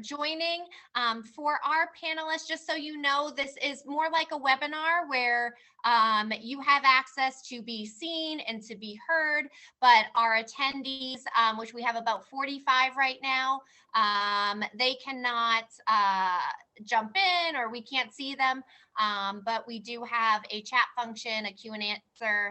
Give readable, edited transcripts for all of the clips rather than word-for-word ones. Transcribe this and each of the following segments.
joining. For our panelists, just so you know, this is more like a webinar where you have access to be seen and to be heard, but our attendees, which we have about 45 right now, they cannot jump in or we can't see them, but we do have a chat function, a Q&A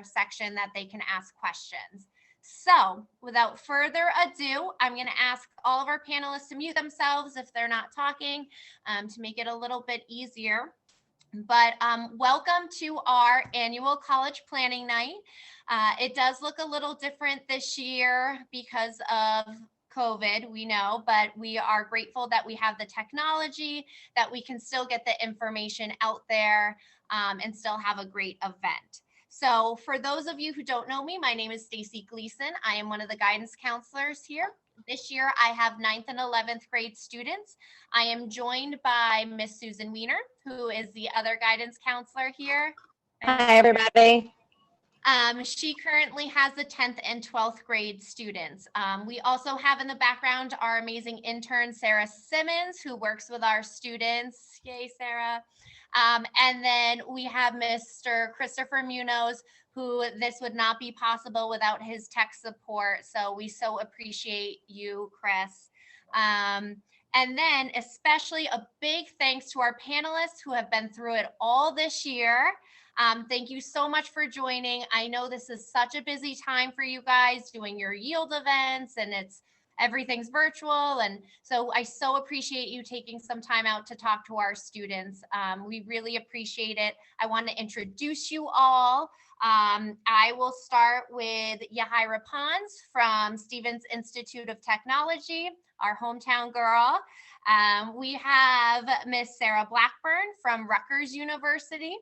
section that they can ask questions. So without further ado, I'm going to ask all of our panelists to mute themselves if they're not talking, to make it a little bit easier. But welcome to our annual college planning night. It does look a little different this year because of COVID, we know, but we are grateful that we have the technology, that we can still get the information out there and still have a great event. So for those of you who don't know me, my name is Stacie Gleason. I am one of the guidance counselors here. This year I have 9th and 11th grade students. I am joined by Miss Susan Wiener, who is the other guidance counselor here. Hi, everybody. She currently has the 10th and 12th grade students. We also have in the background our amazing intern, Sarah Simmons, who works with our students. Yay, Sarah. And then we have Mr. Christopher Munoz, who this would not be possible without his tech support. So we so appreciate you, Chris. And then especially a big thanks to our panelists who have been through it all this year. Thank you so much for joining. I know this is such a busy time for you guys doing your yield events and everything's virtual. And so I so appreciate you taking some time out to talk to our students. We really appreciate it. I want to introduce you all. I will start with Yajaira Pons from Stevens Institute of Technology, our hometown girl. We have Miss Sarah Blackburn from Rutgers University.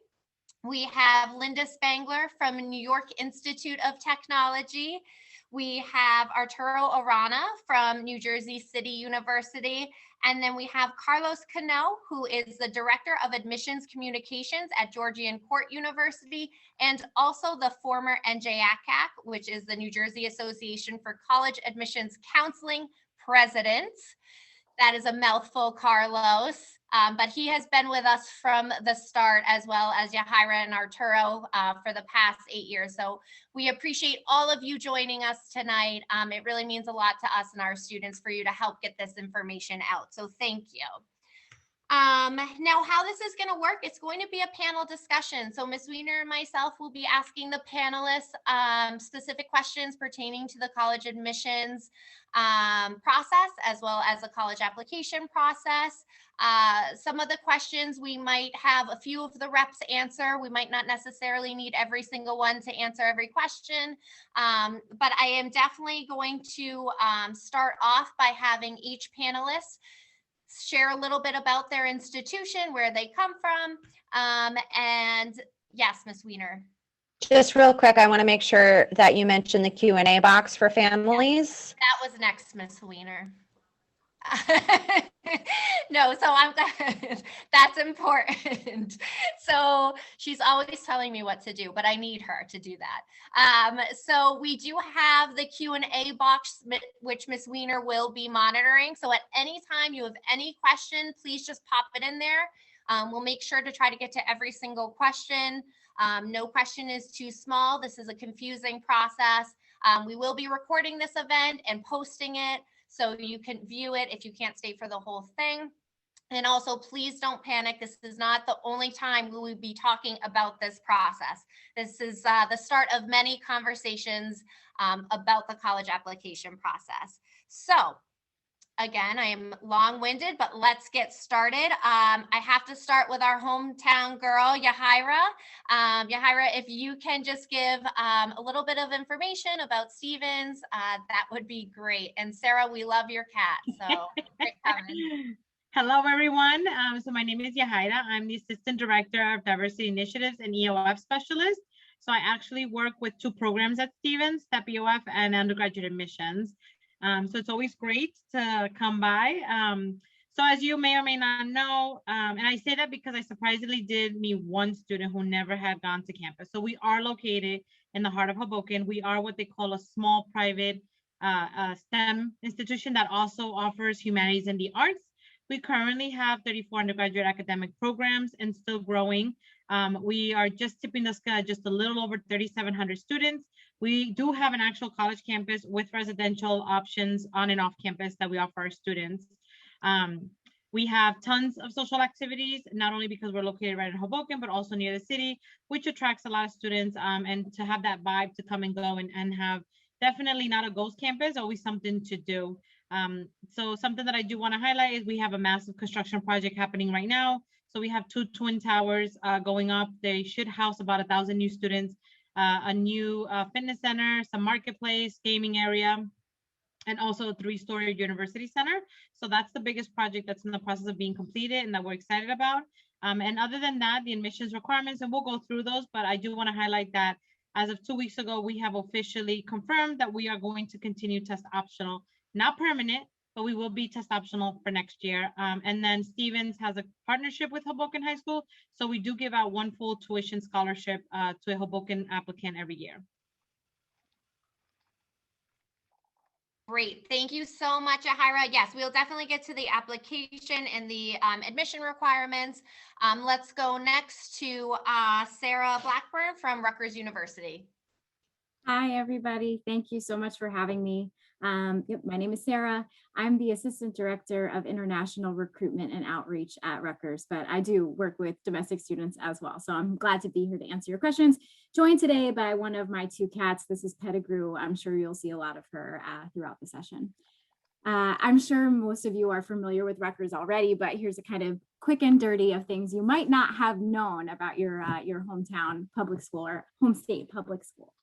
We have Linda Spangler from New York Institute of Technology. We have Arturo Arana from New Jersey City University. And then we have Carlos Cano, who is the Director of Admissions Communications at Georgian Court University, and also the former NJACAC, which is the New Jersey Association for College Admissions Counseling President. That is a mouthful, Carlos. But he has been with us from the start, as well as Yajaira and Arturo for the past 8 years. So we appreciate all of you joining us tonight. It really means a lot to us and our students for you to help get this information out. So thank you. Now, how this is going to work, it's going to be a panel discussion. So Ms. Wiener and myself will be asking the panelists specific questions pertaining to the college admissions process, as well as the college application process. Some of the questions we might have a few of the reps answer. We might not necessarily need every single one to answer every question, but I am definitely going to start off by having each panelist share a little bit about their institution, where they come from, and yes, Ms. Wiener. Just real quick, I want to make sure that you mentioned the Q&A box for families. That was next, Ms. Wiener. No, so I'm glad that's important. So she's always telling me what to do, but I need her to do that. So we do have the Q&A box, which Ms. Wiener will be monitoring. So at any time you have any question, please just pop it in there. We'll make sure to try to get to every single question. No question is too small. This is a confusing process. We will be recording this event and posting it, so you can view it if you can't stay for the whole thing. And also, please don't panic. This is not the only time we will be talking about this process. This is the start of many conversations about the college application process. So again, I am long-winded, but let's get started. I have to start with our hometown girl, Yajaira. Yajaira, if you can just give a little bit of information about Stevens, that would be great. And Sarah, we love your cat, so great coming. Hello, everyone. So my name is Yajaira. I'm the Assistant Director of Diversity Initiatives and EOF Specialist. So I actually work with two programs at Stevens, STEP EOF and undergraduate admissions. So it's always great to come by. So as you may or may not know, and I say that because I surprisingly did meet one student who never had gone to campus. So we are located in the heart of Hoboken. We are what they call a small private STEM institution that also offers humanities and the arts. We currently have 34 undergraduate academic programs and still growing. We are just tipping the scale at just a little over 3,700 students. We do have an actual college campus with residential options on and off campus that we offer our students. We have tons of social activities, not only because we're located right in Hoboken, but also near the city, which attracts a lot of students, and to have that vibe to come and go and have definitely not a ghost campus, always something to do. So something that I do want to highlight is we have a massive construction project happening right now. So we have 2 twin towers going up. They should house about 1,000 new students, a new fitness center, some marketplace, gaming area, and also a 3-story university center. So that's the biggest project that's in the process of being completed and that we're excited about. And other than that, the admissions requirements, and we'll go through those, but I do want to highlight that as of 2 weeks ago, we have officially confirmed that we are going to continue test optional, not permanent, but we will be test optional for next year. And then Stevens has a partnership with Hoboken High School. So we do give out 1 full tuition scholarship to a Hoboken applicant every year. Great. Thank you so much, Yajaira. Yes, we'll definitely get to the application and the admission requirements. Let's go next to Sarah Blackburn from Rutgers University. Hi, everybody. Thank you so much for having me. My name is Sarah. I'm the Assistant Director of International Recruitment and Outreach at Rutgers, but I do work with domestic students as well. So I'm glad to be here to answer your questions. Joined today by one of my 2 cats. This is Pettigrew. I'm sure you'll see a lot of her throughout the session. I'm sure most of you are familiar with Rutgers already, but here's a kind of quick and dirty of things you might not have known about your hometown public school or home state public school.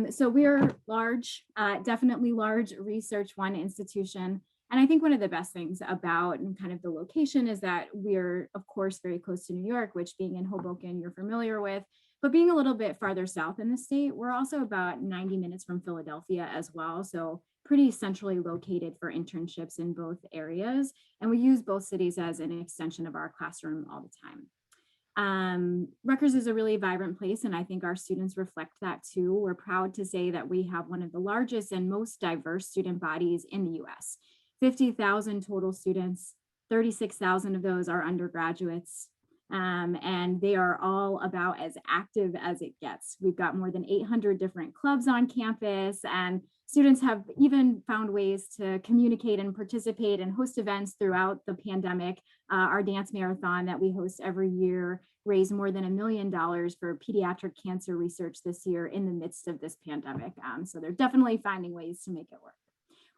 So we're large, definitely large research one institution. And I think one of the best things about and kind of the location is that we're, of course, very close to New York, which being in Hoboken, you're familiar with, but being a little bit farther south in the state, we're also about 90 minutes from Philadelphia as well. So pretty centrally located for internships in both areas. And we use both cities as an extension of our classroom all the time. Rutgers is a really vibrant place, and I think our students reflect that too. We're proud to say that we have one of the largest and most diverse student bodies in the US. 50,000 total students, 36,000 of those are undergraduates, and they are all about as active as it gets. We've got more than 800 different clubs on campus, and students have even found ways to communicate and participate and host events throughout the pandemic. Our dance marathon that we host every year raised more than $1 million for pediatric cancer research this year in the midst of this pandemic. So they're definitely finding ways to make it work.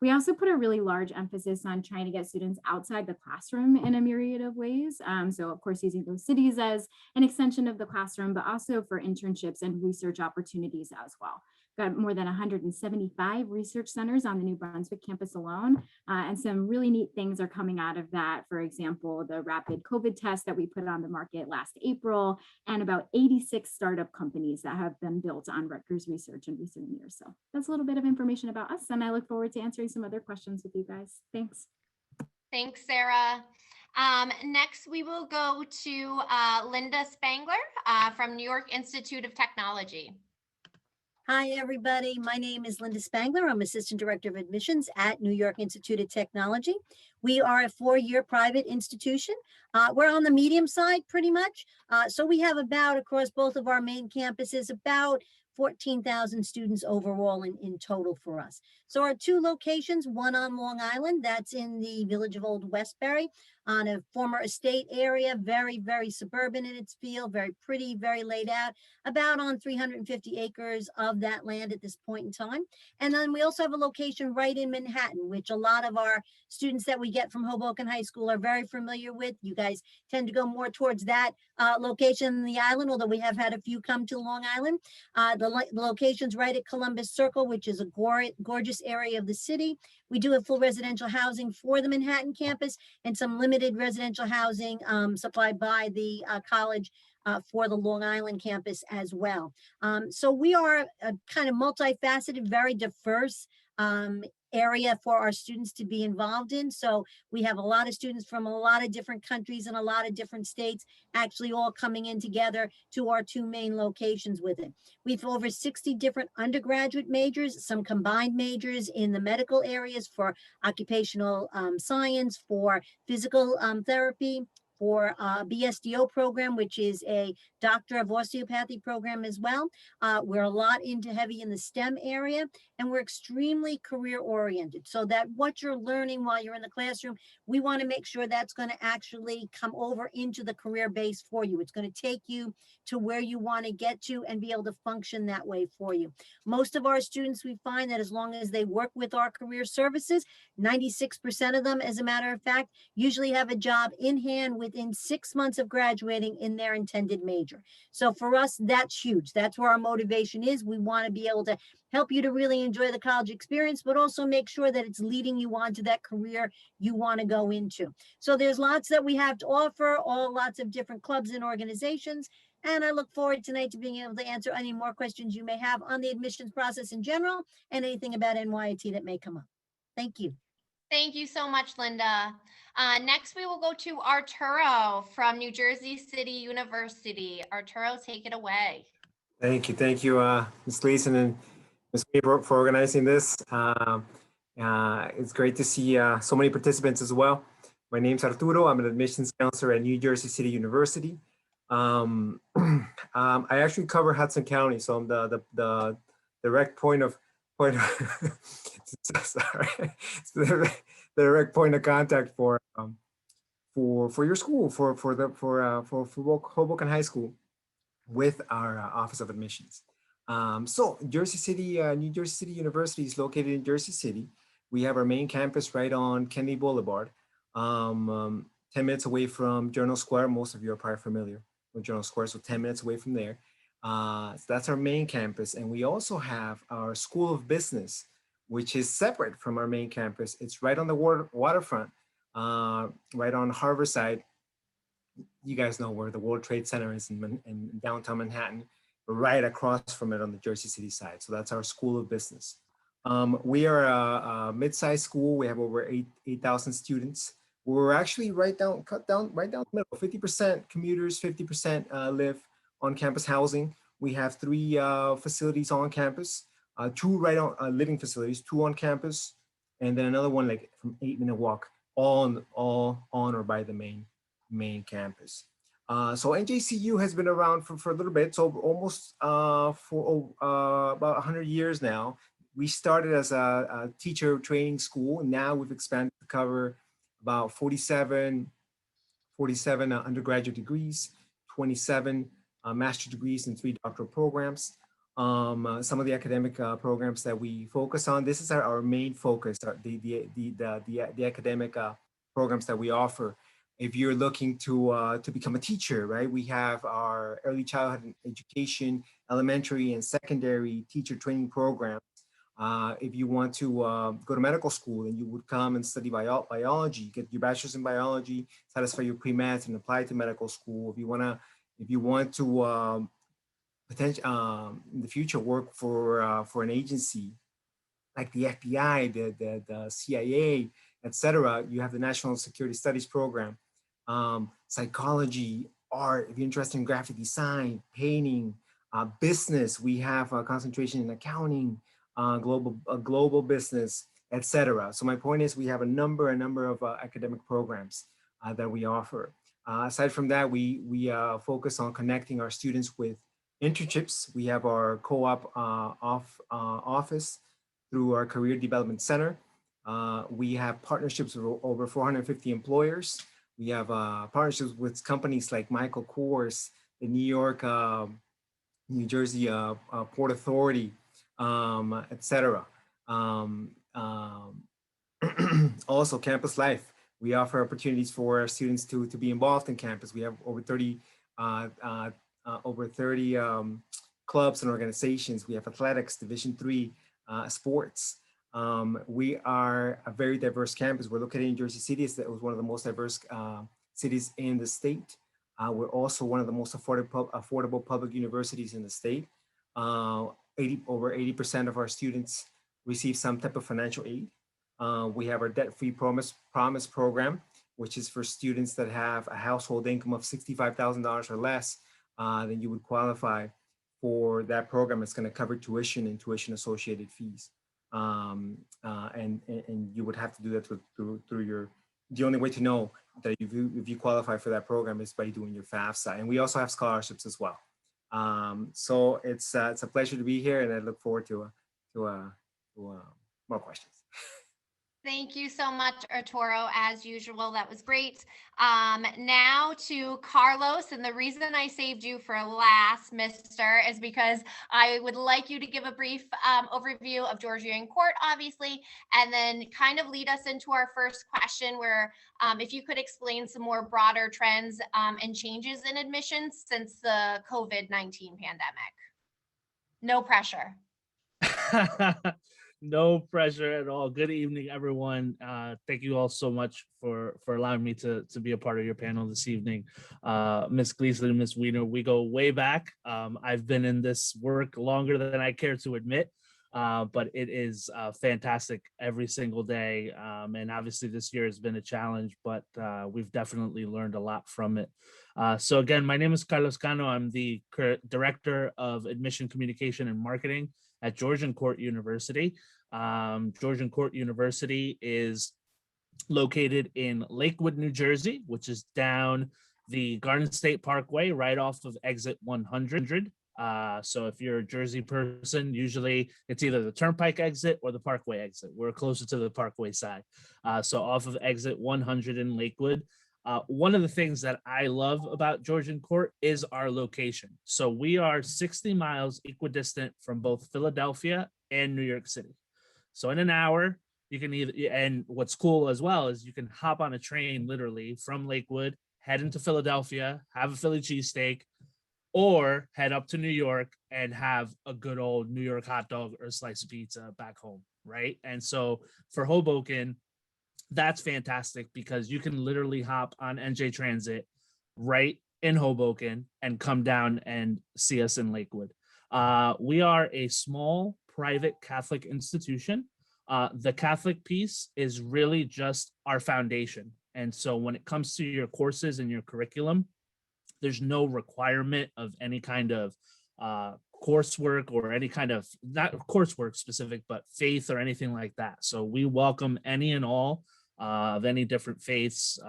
We also put a really large emphasis on trying to get students outside the classroom in a myriad of ways. So of course, using those cities as an extension of the classroom, but also for internships and research opportunities as well. Got more than 175 research centers on the New Brunswick campus alone. And some really neat things are coming out of that. For example, the rapid COVID test that we put on the market last April, and about 86 startup companies that have been built on Rutgers research in recent years. So that's a little bit of information about us, and I look forward to answering some other questions with you guys. Thanks. Thanks, Sarah. Next, we will go to Linda Spangler from New York Institute of Technology. Hi, everybody. My name is Linda Spangler. I'm Assistant Director of Admissions at New York Institute of Technology. We are a 4-year private institution. We're on the medium side pretty much. So we have about, across both of our main campuses, about 14,000 students overall in total for us. So our 2 locations, one on Long Island, that's in the village of Old Westbury, on a former estate area, very, very suburban in its feel, very pretty, very laid out, about on 350 acres of that land at this point in time. And then we also have a location right in Manhattan, which a lot of our students that we get from Hoboken High School are very familiar with. You guys tend to go more towards that location in the island, although we have had a few come to Long Island. The location's right at Columbus Circle, which is a gorgeous area of the city. We do have full residential housing for the Manhattan campus and some limited residential housing supplied by the college for the Long Island campus as well. So we are a kind of multifaceted, very diverse area for our students to be involved in. So we have a lot of students from a lot of different countries and a lot of different states actually all coming in together to our two main locations with it. We've over 60 different undergraduate majors, some combined majors in the medical areas for occupational science, for physical therapy, for BSDO program, which is a Doctor of Osteopathy program as well. We're a lot heavy in the STEM area, and we're extremely career oriented, so that what you're learning while you're in the classroom, we want to make sure that's going to actually come over into the career base for you. It's going to take you to where you want to get to and be able to function that way for you. Most of our students, we find that as long as they work with our career services, 96% of them, as a matter of fact, usually have a job in hand within 6 months of graduating in their intended major. So for us, that's huge. That's where our motivation is. We want to be able to help you to really enjoy the college experience, but also make sure that it's leading you on to that career you want to go into. So there's lots that we have to offer, all lots of different clubs and organizations. And I look forward tonight to being able to answer any more questions you may have on the admissions process in general and anything about NYIT that may come up. Thank you. Thank you so much, Linda. Next, we will go to Arturo from New Jersey City University. Arturo, take it away. Thank you, Ms. Gleason and Ms. Weaver for organizing this. It's great to see so many participants as well. My name's Arturo. I'm an admissions counselor at New Jersey City University. I actually cover Hudson County, so I'm the direct point of sorry, it's the direct point of contact for your school, for Hoboken High School, with our Office of Admissions. So New Jersey City University is located in Jersey City. We have our main campus right on Kennedy Boulevard, 10 minutes away from Journal Square. Most of you are probably familiar with Journal Square, so 10 minutes away from there. So that's our main campus. And we also have our School of Business, which is separate from our main campus. It's right on the waterfront, right on Harborside. You guys know where the World Trade Center is in downtown Manhattan, right across from it on the Jersey City side. So that's our School of Business. We are a mid-sized school. We have over 8,000 students. We're actually right down the middle. 50% commuters, 50% live on campus housing. We have 3 facilities on campus, 2 right on living facilities, 2 on campus, and then another one like from 8-minute walk, all on or by the main campus. So NJCU has been around for a little bit, so almost for about 100 years now. We started as a teacher training school, and now we've expanded to cover about 47 undergraduate degrees, 27 master's degrees, and 3 doctoral programs. Some of the academic programs that we focus on. This is our main focus, the academic programs that we offer. If you're looking to become a teacher, right? We have our early childhood education, elementary and secondary teacher training programs. If you want to go to medical school and you would come and study biology, get your bachelor's in biology, satisfy your pre-med and apply to medical school. If you want to in the future work for an agency like the FBI, the CIA, etc., you have the National Security Studies program. Psychology, art, if you're interested in graphic design, painting, business, we have a concentration in accounting, global business, etc. So my point is we have a number of academic programs that we offer. Aside from that, we focus on connecting our students with internships. We have our co-op office through our Career Development Center. We have partnerships with over 450 employers. We have partnerships with companies like Michael Kors, the New York, New Jersey Port Authority, etc. Also, campus life. We offer opportunities for our students to be involved in campus. We have over 30 clubs and organizations. We have athletics, Division III, sports. We are a very diverse campus. We're located in Jersey City. It was one of the most diverse cities in the state. We're also one of the most affordable public universities in the state. Over 80% of our students receive some type of financial aid. We have our debt-free promise program, which is for students that have a household income of $65,000 or less. Then you would qualify for that program. It's going to cover tuition and tuition associated fees. And you would have to do that through your, the only way to know that if you qualify for that program is by doing your FAFSA. And we also have scholarships as well. So it's a pleasure to be here, and I look forward to more questions. Thank you so much, Arturo, as usual. That was great. Now to Carlos, and the reason I saved you for last, mister, is because I would like you to give a brief overview of Georgian Court, obviously, and then kind of lead us into our first question where if you could explain some more broader trends and changes in admissions since the COVID-19 pandemic. No pressure. No pressure at all. Good evening, everyone. Thank you all so much for allowing me to be a part of your panel this evening. Ms. Gleason and Ms. Wiener, we go way back. I've been in this work longer than I care to admit, but it is fantastic every single day. And obviously this year has been a challenge, but we've definitely learned a lot from it. So again, my name is Carlos Cano. I'm the Director of Admission Communication and Marketing at Georgian Court University. Georgian Court University is located in Lakewood, New Jersey, which is down the Garden State Parkway, right off of exit 100. So if you're a Jersey person, usually it's either the Turnpike exit or the Parkway exit. We're closer to the Parkway side. So off of exit 100 in Lakewood. One of the things that I love about Georgian Court is our location. So we are 60 miles equidistant from both Philadelphia and New York City. So in an hour, you can either, and what's cool as well is you can hop on a train literally from Lakewood, head into Philadelphia, have a Philly cheesesteak, or head up to New York and have a good old New York hot dog or a slice of pizza back home, right? And so for Hoboken, that's fantastic because you can literally hop on NJ Transit right in Hoboken and come down and see us in Lakewood. We are a small private Catholic institution. The Catholic piece is really just our foundation. And so when it comes to your courses and your curriculum, there's no requirement of any kind of coursework or any kind of, not coursework specific, but faith or anything like that. So we welcome any and all of any different faiths,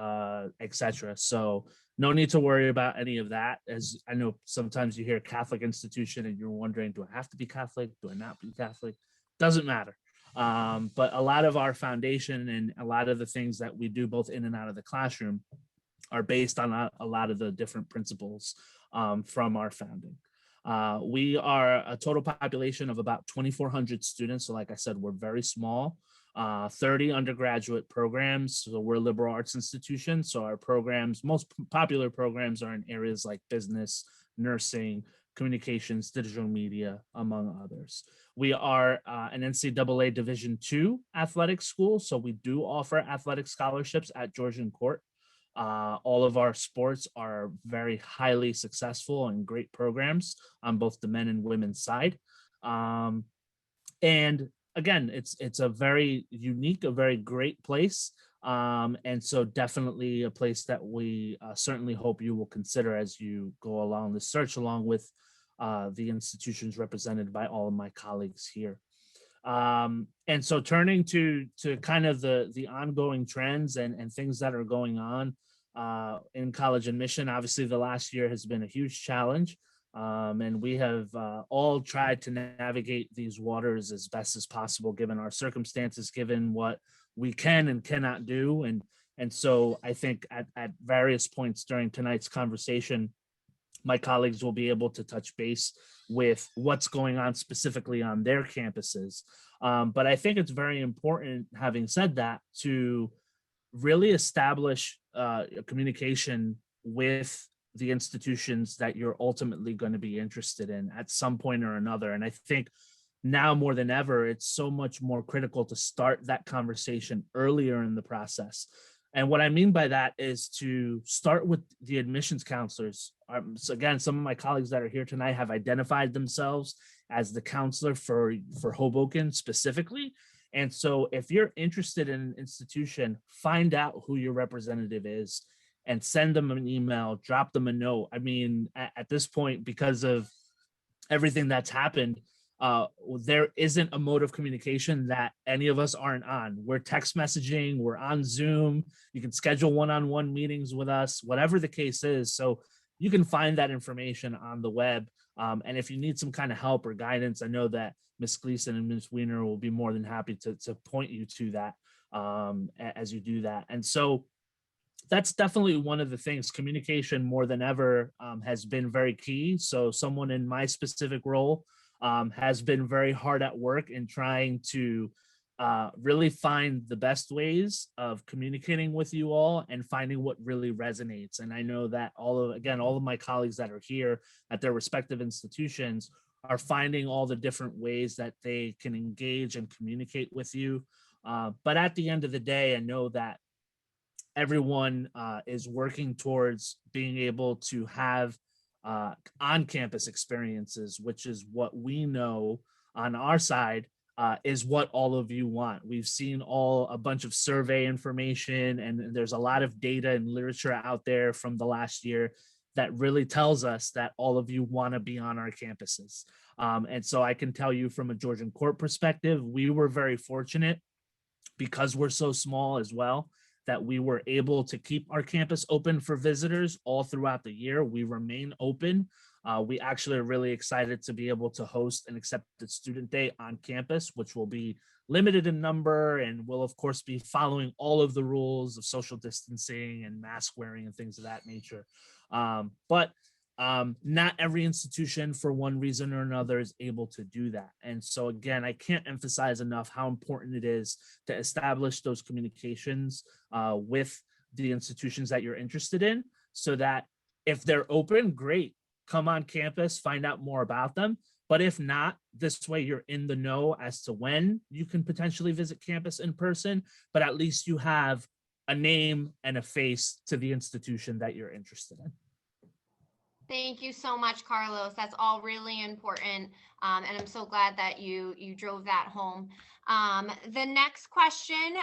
etc. So no need to worry about any of that. As I know sometimes you hear Catholic institution and you're wondering, do I have to be Catholic? Do I not be Catholic? Doesn't matter. But a lot of our foundation and a lot of the things that we do both in and out of the classroom are based on a lot of the different principles from our founding. We are a total population of about 2,400 students. So like I said, we're very small. 30 undergraduate programs. So we're a liberal arts institution. So our programs, most popular programs are in areas like business, nursing, communications, digital media, among others. We are an NCAA Division II athletic school. So we do offer athletic scholarships at Georgian Court. All of our sports are very highly successful and great programs on both the men and women's side. And again, it's a very unique, a very great place. And so definitely a place that we certainly hope you will consider as you go along the search, along with the institutions represented by all of my colleagues here. And so turning to kind of the ongoing trends and things that are going on in college admission, obviously the last year has been a huge challenge. And we have all tried to navigate these waters as best as possible, given our circumstances, given what we can and cannot do. And so I think at various points during tonight's conversation, my colleagues will be able to touch base with what's going on specifically on their campuses. But I think it's very important, having said that, to really establish a communication with the institutions that you're ultimately going to be interested in at some point or another. And I think now more than ever, it's so much more critical to start that conversation earlier in the process. And what I mean by that is to start with the admissions counselors. So again, some of my colleagues that are here tonight have identified themselves as the counselor for Hoboken specifically. And so if you're interested in an institution, find out who your representative is and send them an email, drop them a note. I mean, at this point, because of everything that's happened, there isn't a mode of communication that any of us aren't on. We're text messaging, we're on Zoom, you can schedule one-on-one meetings with us, whatever the case is. So you can find that information on the web. And if you need some kind of help or guidance, I know that Ms. Gleason and Ms. Wiener will be more than happy to point you to that as you do that. And so that's definitely one of the things. Communication more than ever has been very key. So someone in my specific role has been very hard at work in trying to really find the best ways of communicating with you all and finding what really resonates. And I know that all of my colleagues that are here at their respective institutions are finding all the different ways that they can engage and communicate with you. But at the end of the day, I know that everyone is working towards being able to have on-campus experiences, which is what we know on our side is what all of you want. We've seen a bunch of survey information, and there's a lot of data and literature out there from the last year that really tells us that all of you want to be on our campuses. And so I can tell you from a Georgian Court perspective, we were very fortunate because we're so small as well, that we were able to keep our campus open for visitors all throughout the year. We remain open. We actually are really excited to be able to host an accepted student day on campus, which will be limited in number and will of course be following all of the rules of social distancing and mask wearing and things of that nature. But not every institution for one reason or another is able to do that. And so again, I can't emphasize enough how important it is to establish those communications with the institutions that you're interested in, so that if they're open, great, come on campus, find out more about them. But if not, this way you're in the know as to when you can potentially visit campus in person, but at least you have a name and a face to the institution that you're interested in. Thank you so much, Carlos. That's all really important. And I'm so glad that you drove that home. The next question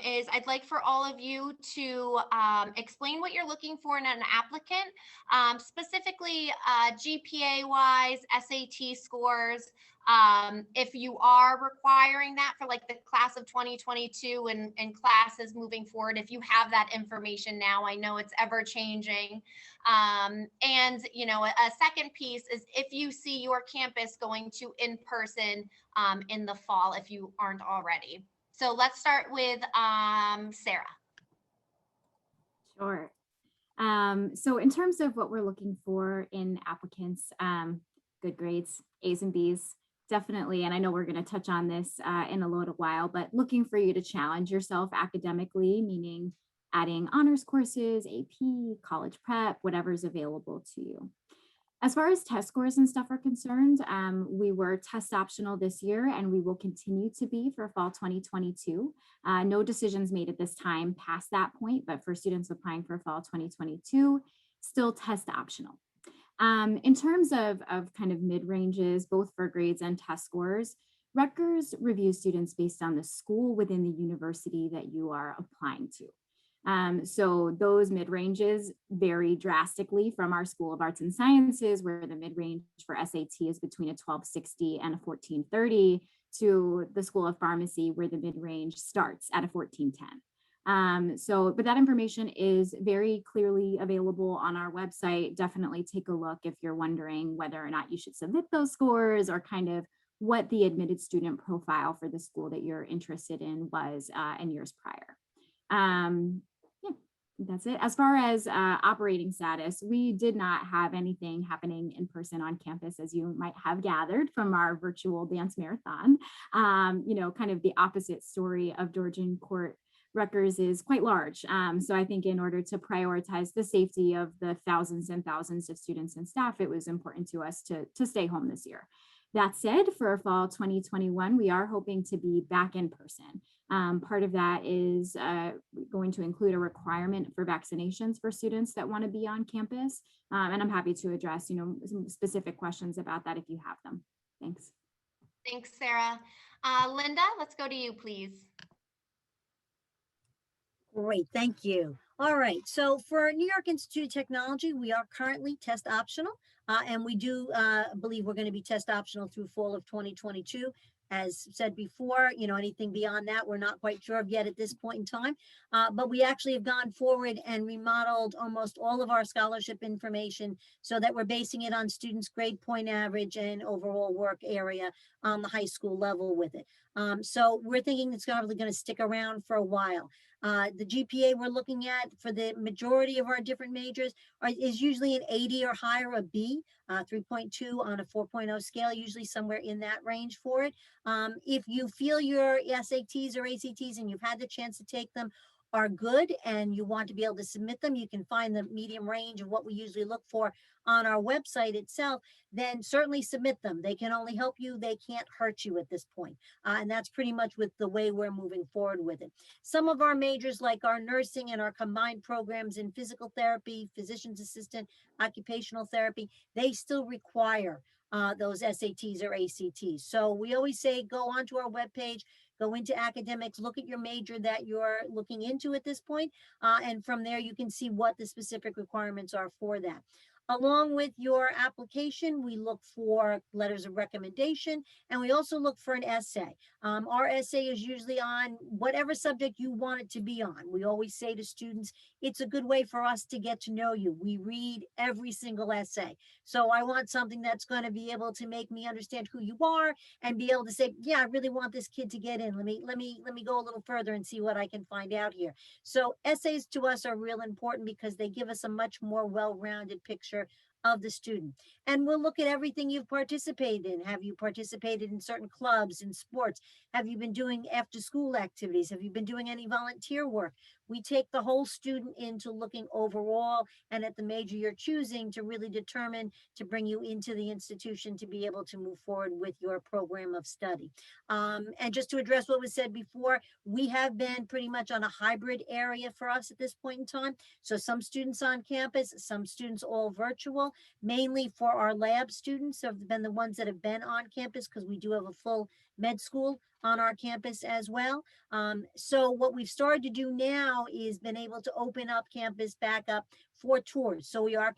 is, I'd like for all of you to explain what you're looking for in an applicant, specifically GPA-wise, SAT scores. If you are requiring that for like the class of 2022 and classes moving forward, if you have that information now, I know it's ever changing. And you know, a second piece is if you see your campus going to in-person in the fall, if you aren't already. So let's start with Sarah. Sure. So in terms of what we're looking for in applicants, good grades, A's and B's, definitely. And I know we're going to touch on this in a little while, but looking for you to challenge yourself academically, meaning adding honors courses, AP, college prep, whatever's available to you. As far as test scores and stuff are concerned, we were test optional this year and we will continue to be for fall 2022. No decisions made at this time past that point, but for students applying for fall 2022, still test optional. In terms of kind of mid-ranges, both for grades and test scores, Rutgers reviews students based on the school within the university that you are applying to. So those mid-ranges vary drastically from our School of Arts and Sciences, where the mid-range for SAT is between a 1260 and a 1430, to the School of Pharmacy, where the mid-range starts at a 1410. But that information is very clearly available on our website. Definitely take a look if you're wondering whether or not you should submit those scores or kind of what the admitted student profile for the school that you're interested in was in years prior. Yeah, that's it. As far as operating status, we did not have anything happening in person on campus, as you might have gathered from our virtual dance marathon. You know, kind of the opposite story of Georgian Court. Rutgers is quite large. So I think in order to prioritize the safety of the thousands and thousands of students and staff, it was important to us to stay home this year. That said, for fall 2021, we are hoping to be back in person. Part of that is going to include a requirement for vaccinations for students that want to be on campus. And I'm happy to address, you know, some specific questions about that if you have them. Thanks. Thanks, Sarah. Linda, let's go to you, please. Great, thank you. All right, so for New York Institute of Technology, we are currently test optional, and we do believe we're going to be test optional through fall of 2022. As said before, anything beyond that, we're not quite sure of yet at this point in time. But we actually have gone forward and remodeled almost all of our scholarship information so that we're basing it on students' grade point average and overall work area on the high school level with it. So we're thinking it's probably going to stick around for a while. The GPA we're looking at for the majority of our different majors is usually an 80 or higher, a B, 3.2 on a 4.0 scale, usually somewhere in that range for it. If you feel your SATs or ACTs and you've had the chance to take them are good and you want to be able to submit them, you can find the medium range of what we usually look for on our website itself, then certainly submit them. They can only help you. They can't hurt you at this point. And that's pretty much with the way we're moving forward with it. Some of our majors, like our nursing and our combined programs in physical therapy, physician's assistant, occupational therapy, they still require those SATs or ACTs. So we always say, go onto our webpage, go into academics, look at your major that you're looking into at this point, and from there you can see what the specific requirements are for that. Along with your application, we look for letters of recommendation, and we also look for an essay. Our essay is usually on whatever subject you want it to be on. We always say to students, it's a good way for us to get to know you. We read every single essay. So I want something that's going to be able to make me understand who you are and be able to say, yeah, I really want this kid to get in. Let me go a little further and see what I can find out here. So essays to us are real important because they give us a much more well-rounded picture of the student. And we'll look at everything you've participated in. Have you participated in certain clubs and sports? Have you been doing after school activities? Have you been doing any volunteer work? We take the whole student into looking overall and at the major you're choosing to really determine to bring you into the institution to be able to move forward with your program of study. And just to address what was said before, we have been pretty much on a hybrid area for us at this point in time. So some students on campus, some students all virtual, mainly for our lab students have been the ones that have been on campus because we do have a full med school on our campus as well. So what we've started to do now is been able to open up campus back up for tours. So we are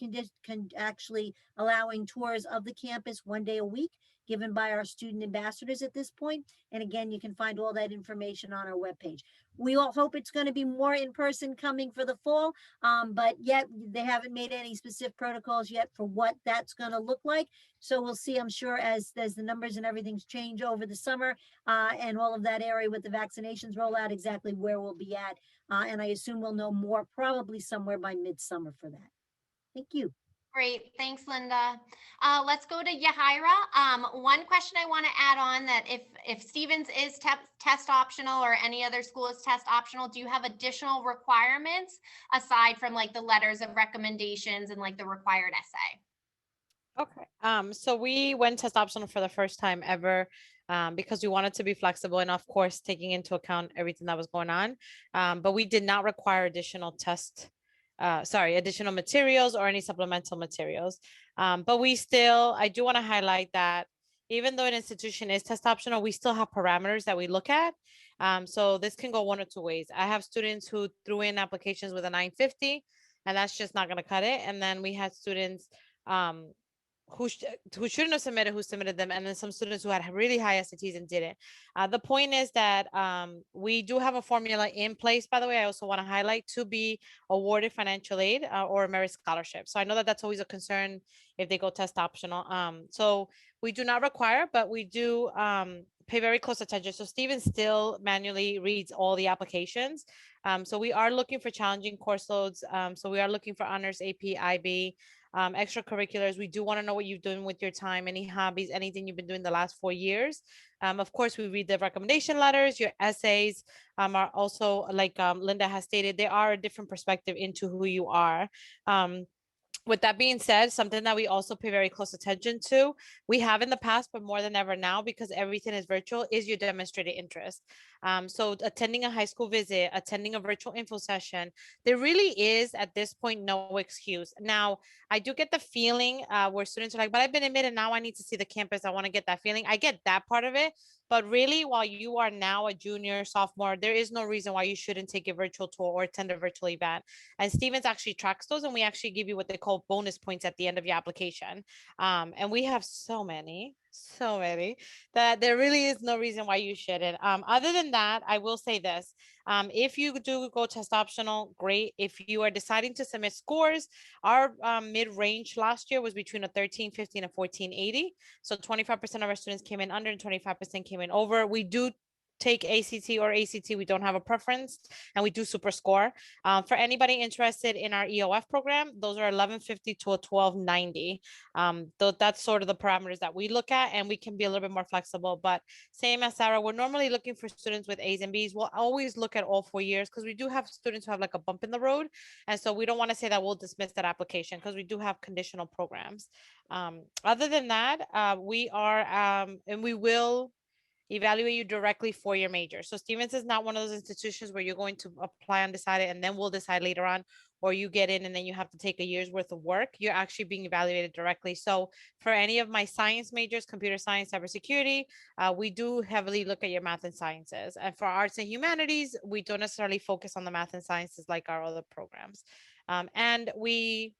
actually allowing tours of the campus 1 day a week given by our student ambassadors at this point. And again, you can find all that information on our webpage. We all hope it's going to be more in person coming for the fall, but yet they haven't made any specific protocols yet for what that's going to look like. So we'll see, I'm sure, as the numbers and everything's change over the summer and all of that area with the vaccinations roll out, exactly where we'll be at. And I assume we'll know more probably somewhere by midsummer for that. Thank you. Great, thanks, Linda. Let's go to Yajaira. One question I want to add on that if Stevens is test optional or any other school is test optional, do you have additional requirements aside from like the letters of recommendations and like the required essay? Okay. So we went test optional for the first time ever because we wanted to be flexible and of course taking into account everything that was going on. But we did not require additional additional materials or any supplemental materials. But I do want to highlight that even though an institution is test optional, we still have parameters that we look at. So this can go one or two ways. I have students who threw in applications with a 950 and that's just not going to cut it. And then we had students who shouldn't have submitted, who submitted them, and then some students who had really high SATs and didn't. The point is that we do have a formula in place, by the way, I also want to highlight, to be awarded financial aid or merit scholarship. So I know that that's always a concern if they go test optional. So we do not require, but we do pay very close attention. So Steven still manually reads all the applications. So we are looking for challenging course loads. So we are looking for honors, AP, IB, extracurriculars. We do want to know what you're doing with your time, any hobbies, anything you've been doing the last 4 years. Of course, we read the recommendation letters. Your essays are also, like Linda has stated, they are a different perspective into who you are. With that being said, something that we also pay very close attention to, we have in the past, but more than ever now, because everything is virtual, is your demonstrated interest. So attending a high school visit, attending a virtual info session, there really is at this point no excuse. Now, I do get the feeling where students are like, but I've been admitted, now I need to see the campus. I want to get that feeling. I get that part of it. But really, while you are now a junior, sophomore, there is no reason why you shouldn't take a virtual tour or attend a virtual event. And Stevens actually tracks those, and we actually give you what they call bonus points at the end of your application. And we have so many that there really is no reason why you shouldn't. Other than that, I will say this. If you do go test optional, great. If you are deciding to submit scores, our mid-range last year was between a 1350 and a 1480. So 25% of our students came in under and 25% came in over. We do take ACT or ACT, we don't have a preference, and we do super score. For anybody interested in our EOF program, those are 1150 to a 1290. That's sort of the parameters that we look at, and we can be a little bit more flexible. But same as Sarah, we're normally looking for students with A's and B's. We'll always look at all 4 years because we do have students who have like a bump in the road. And so we don't want to say that we'll dismiss that application because we do have conditional programs. Other than that, we are, and we will evaluate you directly for your major. So Stevens is not one of those institutions where you're going to apply undecided and then we'll decide later on, or you get in and then you have to take a year's worth of work. You're actually being evaluated directly. So for any of my science majors, computer science, cybersecurity, we do heavily look at your math and sciences. And for arts and humanities, we don't necessarily focus on the math and sciences like our other programs. And we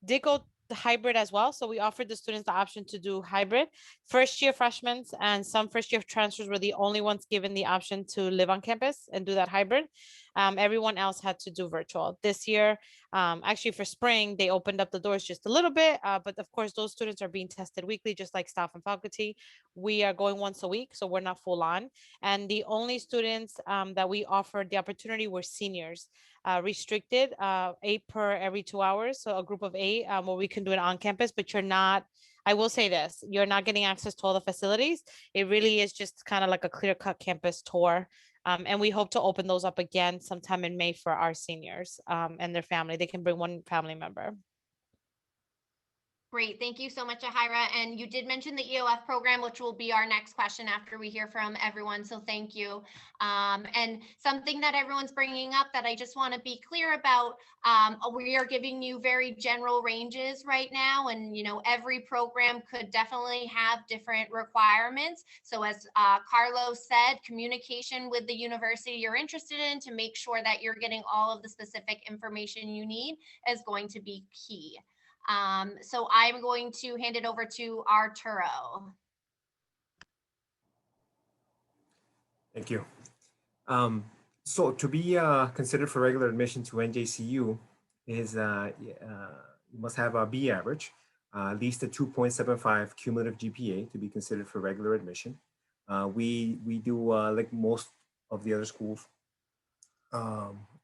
did go hybrid as well. So we offered the students the option to do hybrid. First year freshmen and some first year transfers were the only ones given the option to live on campus and do that hybrid. Everyone else had to do virtual. This year, actually for spring, they opened up the doors just a little bit, but of course those students are being tested weekly, just like staff and faculty. We are going once a week, so we're not full on. And the only students that we offered the opportunity were seniors. Restricted, 8 per every 2 hours. So a group of 8 where we can do it on campus, but you're not, I will say this, you're not getting access to all the facilities. It really is just kind of like a clear cut campus tour. And we hope to open those up again sometime in May for our seniors and their family. They can bring one family member. Great. Thank you so much, Yajaira. And you did mention the EOF program, which will be our next question after we hear from everyone. So thank you. And something that everyone's bringing up that I just want to be clear about, we are giving you very general ranges right now. And, you know, every program could definitely have different requirements. So as Carlos said, communication with the university you're interested in to make sure that you're getting all of the specific information you need is going to be key. So I'm going to hand it over to Arturo. Thank you. So to be considered for regular admission to NJCU is you must have a B average, at least a 2.75 cumulative GPA to be considered for regular admission. We do like most of the other schools,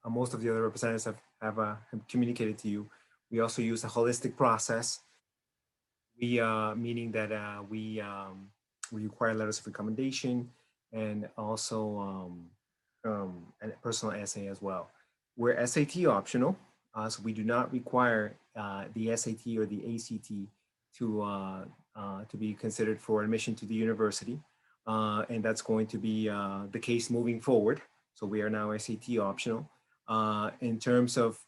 most of the other representatives have communicated to you. We also use a holistic process. We meaning that we require letters of recommendation and also a personal essay as well. We're SAT optional, so we do not require the SAT or the ACT to be considered for admission to the university, and that's going to be the case moving forward. So we are now SAT optional. In terms of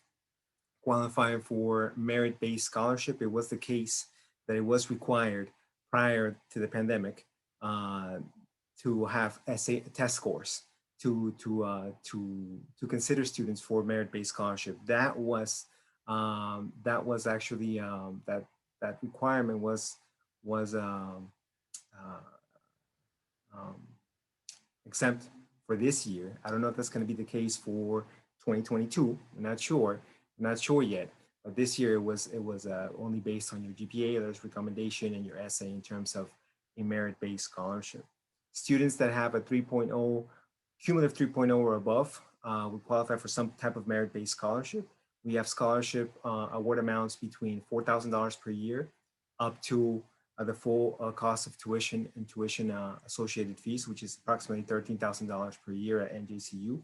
qualifying for merit-based scholarship, it was the case that it was required prior to the pandemic to have essay test scores to consider students for merit-based scholarship. That was actually that requirement was exempt for this year. I don't know if that's going to be the case for 2022. I'm not sure yet. But this year it was only based on your GPA, letters of recommendation, and your essay in terms of a merit-based scholarship. Students that have a 3.0, cumulative 3.0 or above will qualify for some type of merit-based scholarship. We have scholarship award amounts between $4,000 per year up to the full cost of tuition and tuition associated fees, which is approximately $13,000 per year at NJCU.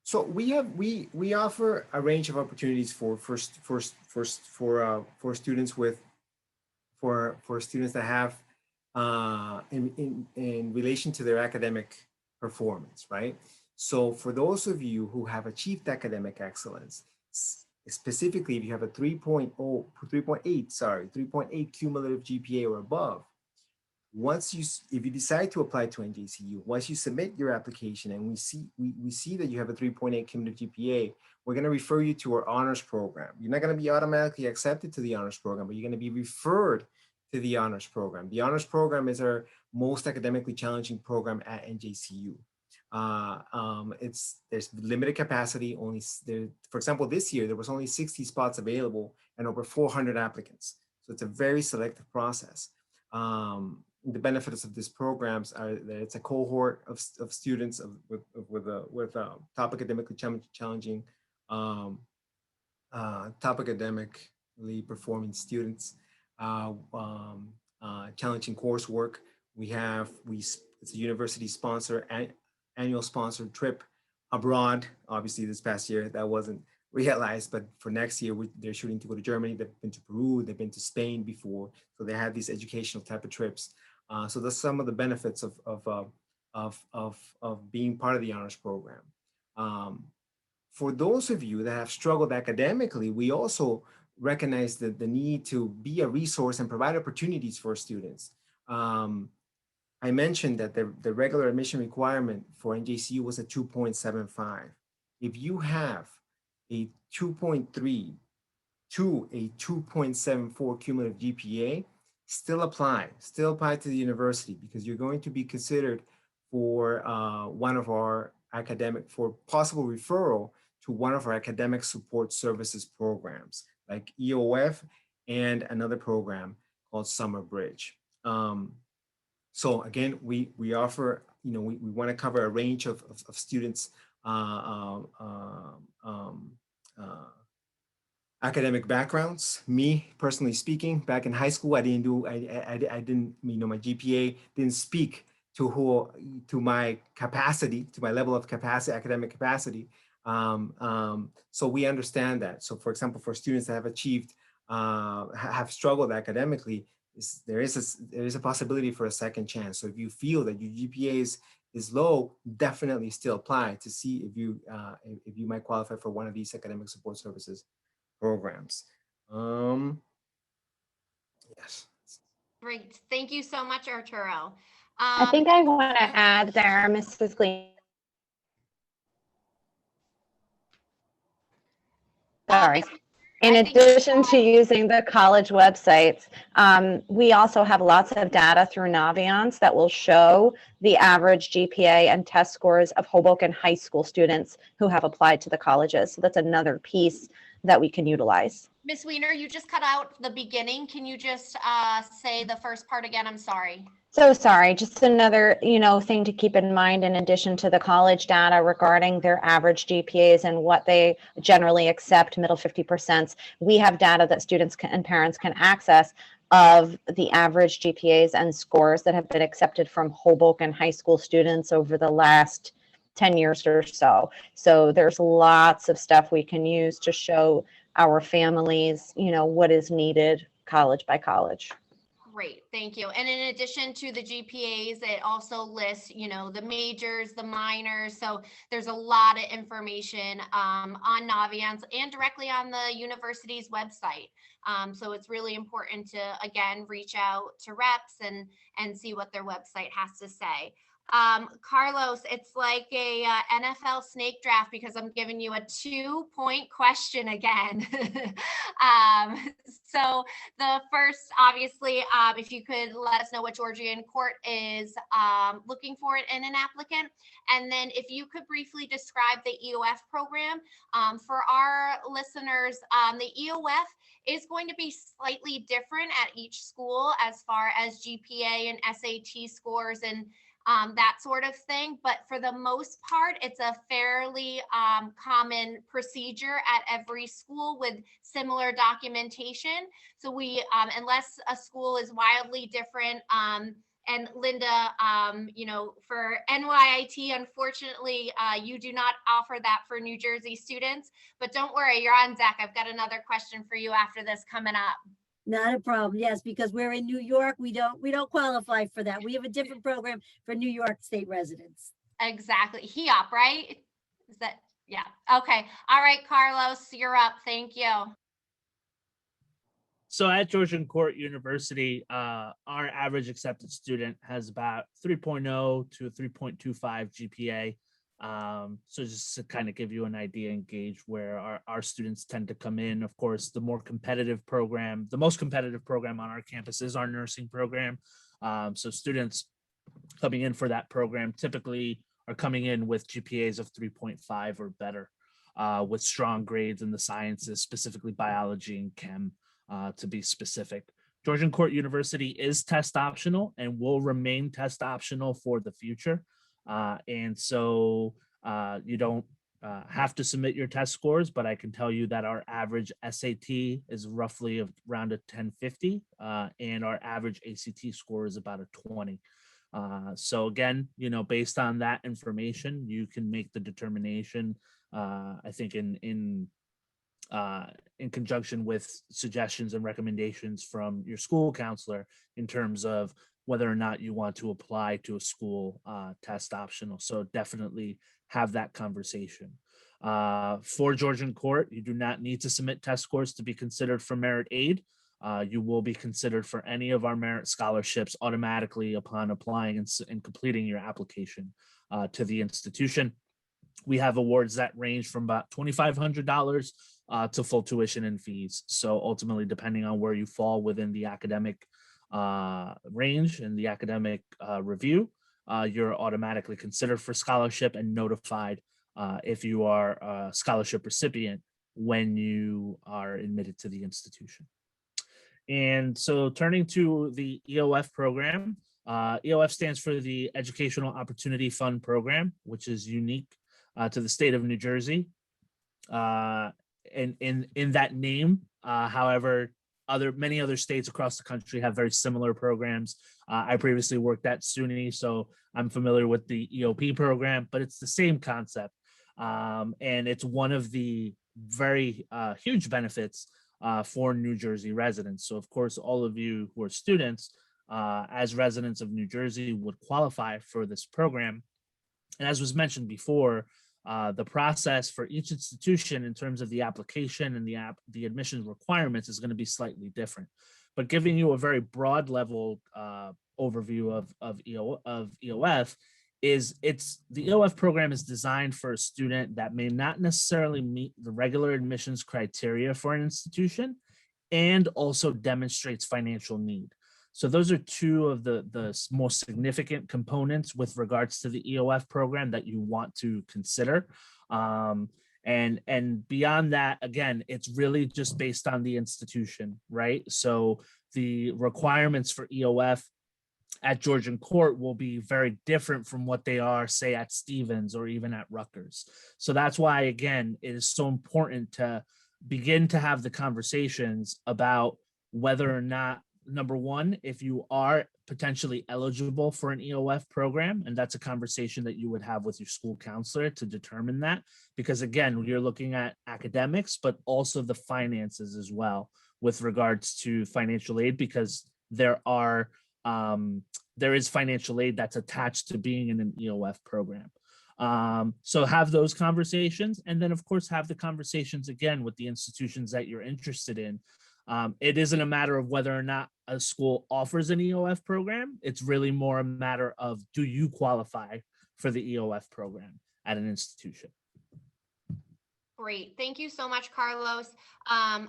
So we offer a range of opportunities for students with for students that have in relation to their academic performance, right? So for those of you who have achieved academic excellence, specifically if you have a 3.8 cumulative GPA or above, if you decide to apply to NJCU, once you submit your application and we see that you have a 3.8 cumulative GPA, we're going to refer you to our honors program. You're not going to be automatically accepted to the honors program, but you're going to be referred to the honors program. The honors program is our most academically challenging program at NJCU. There's limited capacity. For example, this year there was only 60 spots available and over 400 applicants. So it's a very selective process. The benefits of these programs are that it's a cohort of students with top academically challenging, top academically performing students, challenging coursework. It's a university sponsor annual sponsored trip abroad. Obviously, this past year that wasn't realized, but for next year they're shooting to go to Germany. They've been to Peru. They've been to Spain before, so they have these educational type of trips. So that's some of the benefits of being part of the honors program. For those of you that have struggled academically, we also recognize the need to be a resource and provide opportunities for students. I mentioned that the regular admission requirement for NJCU was a 2.75. If you have a 2.3 to a 2.74 cumulative GPA, still apply to the university, because you're going to be considered for for possible referral to one of our academic support services programs like EOF and another program called Summer Bridge. So again, we offer, we want to cover a range of students, academic backgrounds. Me personally speaking, back in high school, I didn't, my GPA didn't speak to my capacity, to my level of capacity, academic capacity. So we understand that. So for example, for students that have achieved, have struggled academically, there is a possibility for a second chance. So if you feel that your GPA is low, definitely still apply to see if you might qualify for one of these academic support services programs. Yes. Great. Thank you so much, Arturo. I think I want to add there, Mrs. Gleason. Sorry. In addition to using the college websites, we also have lots of data through Naviance that will show the average GPA and test scores of Hoboken high school students who have applied to the colleges. So that's another piece that we can utilize. Ms. Wiener, you just cut out the beginning. Can you just say the first part again? I'm sorry. So sorry, just another, thing to keep in mind in addition to the college data regarding their average GPAs and what they generally accept, middle 50%. We have data that students and parents can access of the average GPAs and scores that have been accepted from Hoboken high school students over the last 10 years or so. So there's lots of stuff we can use to show our families, what is needed college by college. Great, thank you. And in addition to the GPAs, it also lists, the majors, the minors. So there's a lot of information on Naviance and directly on the university's website. So it's really important to, again, reach out to reps and see what their website has to say. Carlos, it's like a NFL snake draft because I'm giving you a 2-point question again. So the first, obviously, if you could let us know what Georgian Court is looking for in an applicant. And then if you could briefly describe the EOF program. For our listeners, the EOF is going to be slightly different at each school as far as GPA and SAT scores and that sort of thing. But for the most part, it's a fairly common procedure at every school with similar documentation. So we, unless a school is wildly different and And Linda, you know, for NYIT, unfortunately, you do not offer that for New Jersey students, but don't worry, you're on deck. I've got another question for you after this coming up. Not a problem. Yes, because we're in New York. We don't qualify for that. We have a different program for New York State residents. Exactly. HEOP, right? Is that, yeah. Okay. All right, Carlos, you're up. Thank you. So at Georgian Court University, our average accepted student has about 3.0 to 3.25 GPA. So just to kind of give you an idea and gauge where our students tend to come in. Of course, the most competitive program on our campus is our nursing program. So students coming in for that program typically are coming in with GPAs of 3.5 or better, with strong grades in the sciences, specifically biology and chem. To be specific, Georgian Court University is test optional and will remain test optional for the future. And so you don't have to submit your test scores, but I can tell you that our average SAT is roughly around a 1050, and our average ACT score is about a 20. So again, you know, based on that information, you can make the determination, I think in conjunction with suggestions and recommendations from your school counselor in terms of whether or not you want to apply to a school test optional. So definitely have that conversation. For Georgian Court, you do not need to submit test scores to be considered for merit aid. You will be considered for any of our merit scholarships automatically upon applying and completing your application to the institution. We have awards that range from about $2,500 to full tuition and fees. So ultimately, depending on where you fall within the academic range and the academic review, you're automatically considered for scholarship and notified if you are a scholarship recipient when you are admitted to the institution. And so turning to the EOF program, EOF stands for the Educational Opportunity Fund Program, which is unique to the state of New Jersey. And in that name, however, many other states across the country have very similar programs. I previously worked at SUNY, so I'm familiar with the EOP program, but it's the same concept. And it's one of the very huge benefits for New Jersey residents. So of course, all of you who are students as residents of New Jersey would qualify for this program. And as was mentioned before, the process for each institution in terms of the application and the admissions requirements is going to be slightly different. But giving you a very broad level overview of EOF is the EOF program is designed for a student that may not necessarily meet the regular admissions criteria for an institution and also demonstrates financial need. So those are two of the most significant components with regards to the EOF program that you want to consider. And beyond that, again, it's really just based on the institution, right? So the requirements for EOF at Georgian Court will be very different from what they are, say, at Stevens or even at Rutgers. So that's why, again, it is so important to begin to have the conversations about whether or not, number one, if you are potentially eligible for an EOF program, and that's a conversation that you would have with your school counselor to determine that, because again, you're looking at academics, but also the finances as well with regards to financial aid, because there is financial aid that's attached to being in an EOF program. So have those conversations, and then of course have the conversations again with the institutions that you're interested in. It isn't a matter of whether or not a school offers an EOF program. It's really more a matter of, do you qualify for the EOF program at an institution? Great. Thank you so much, Carlos.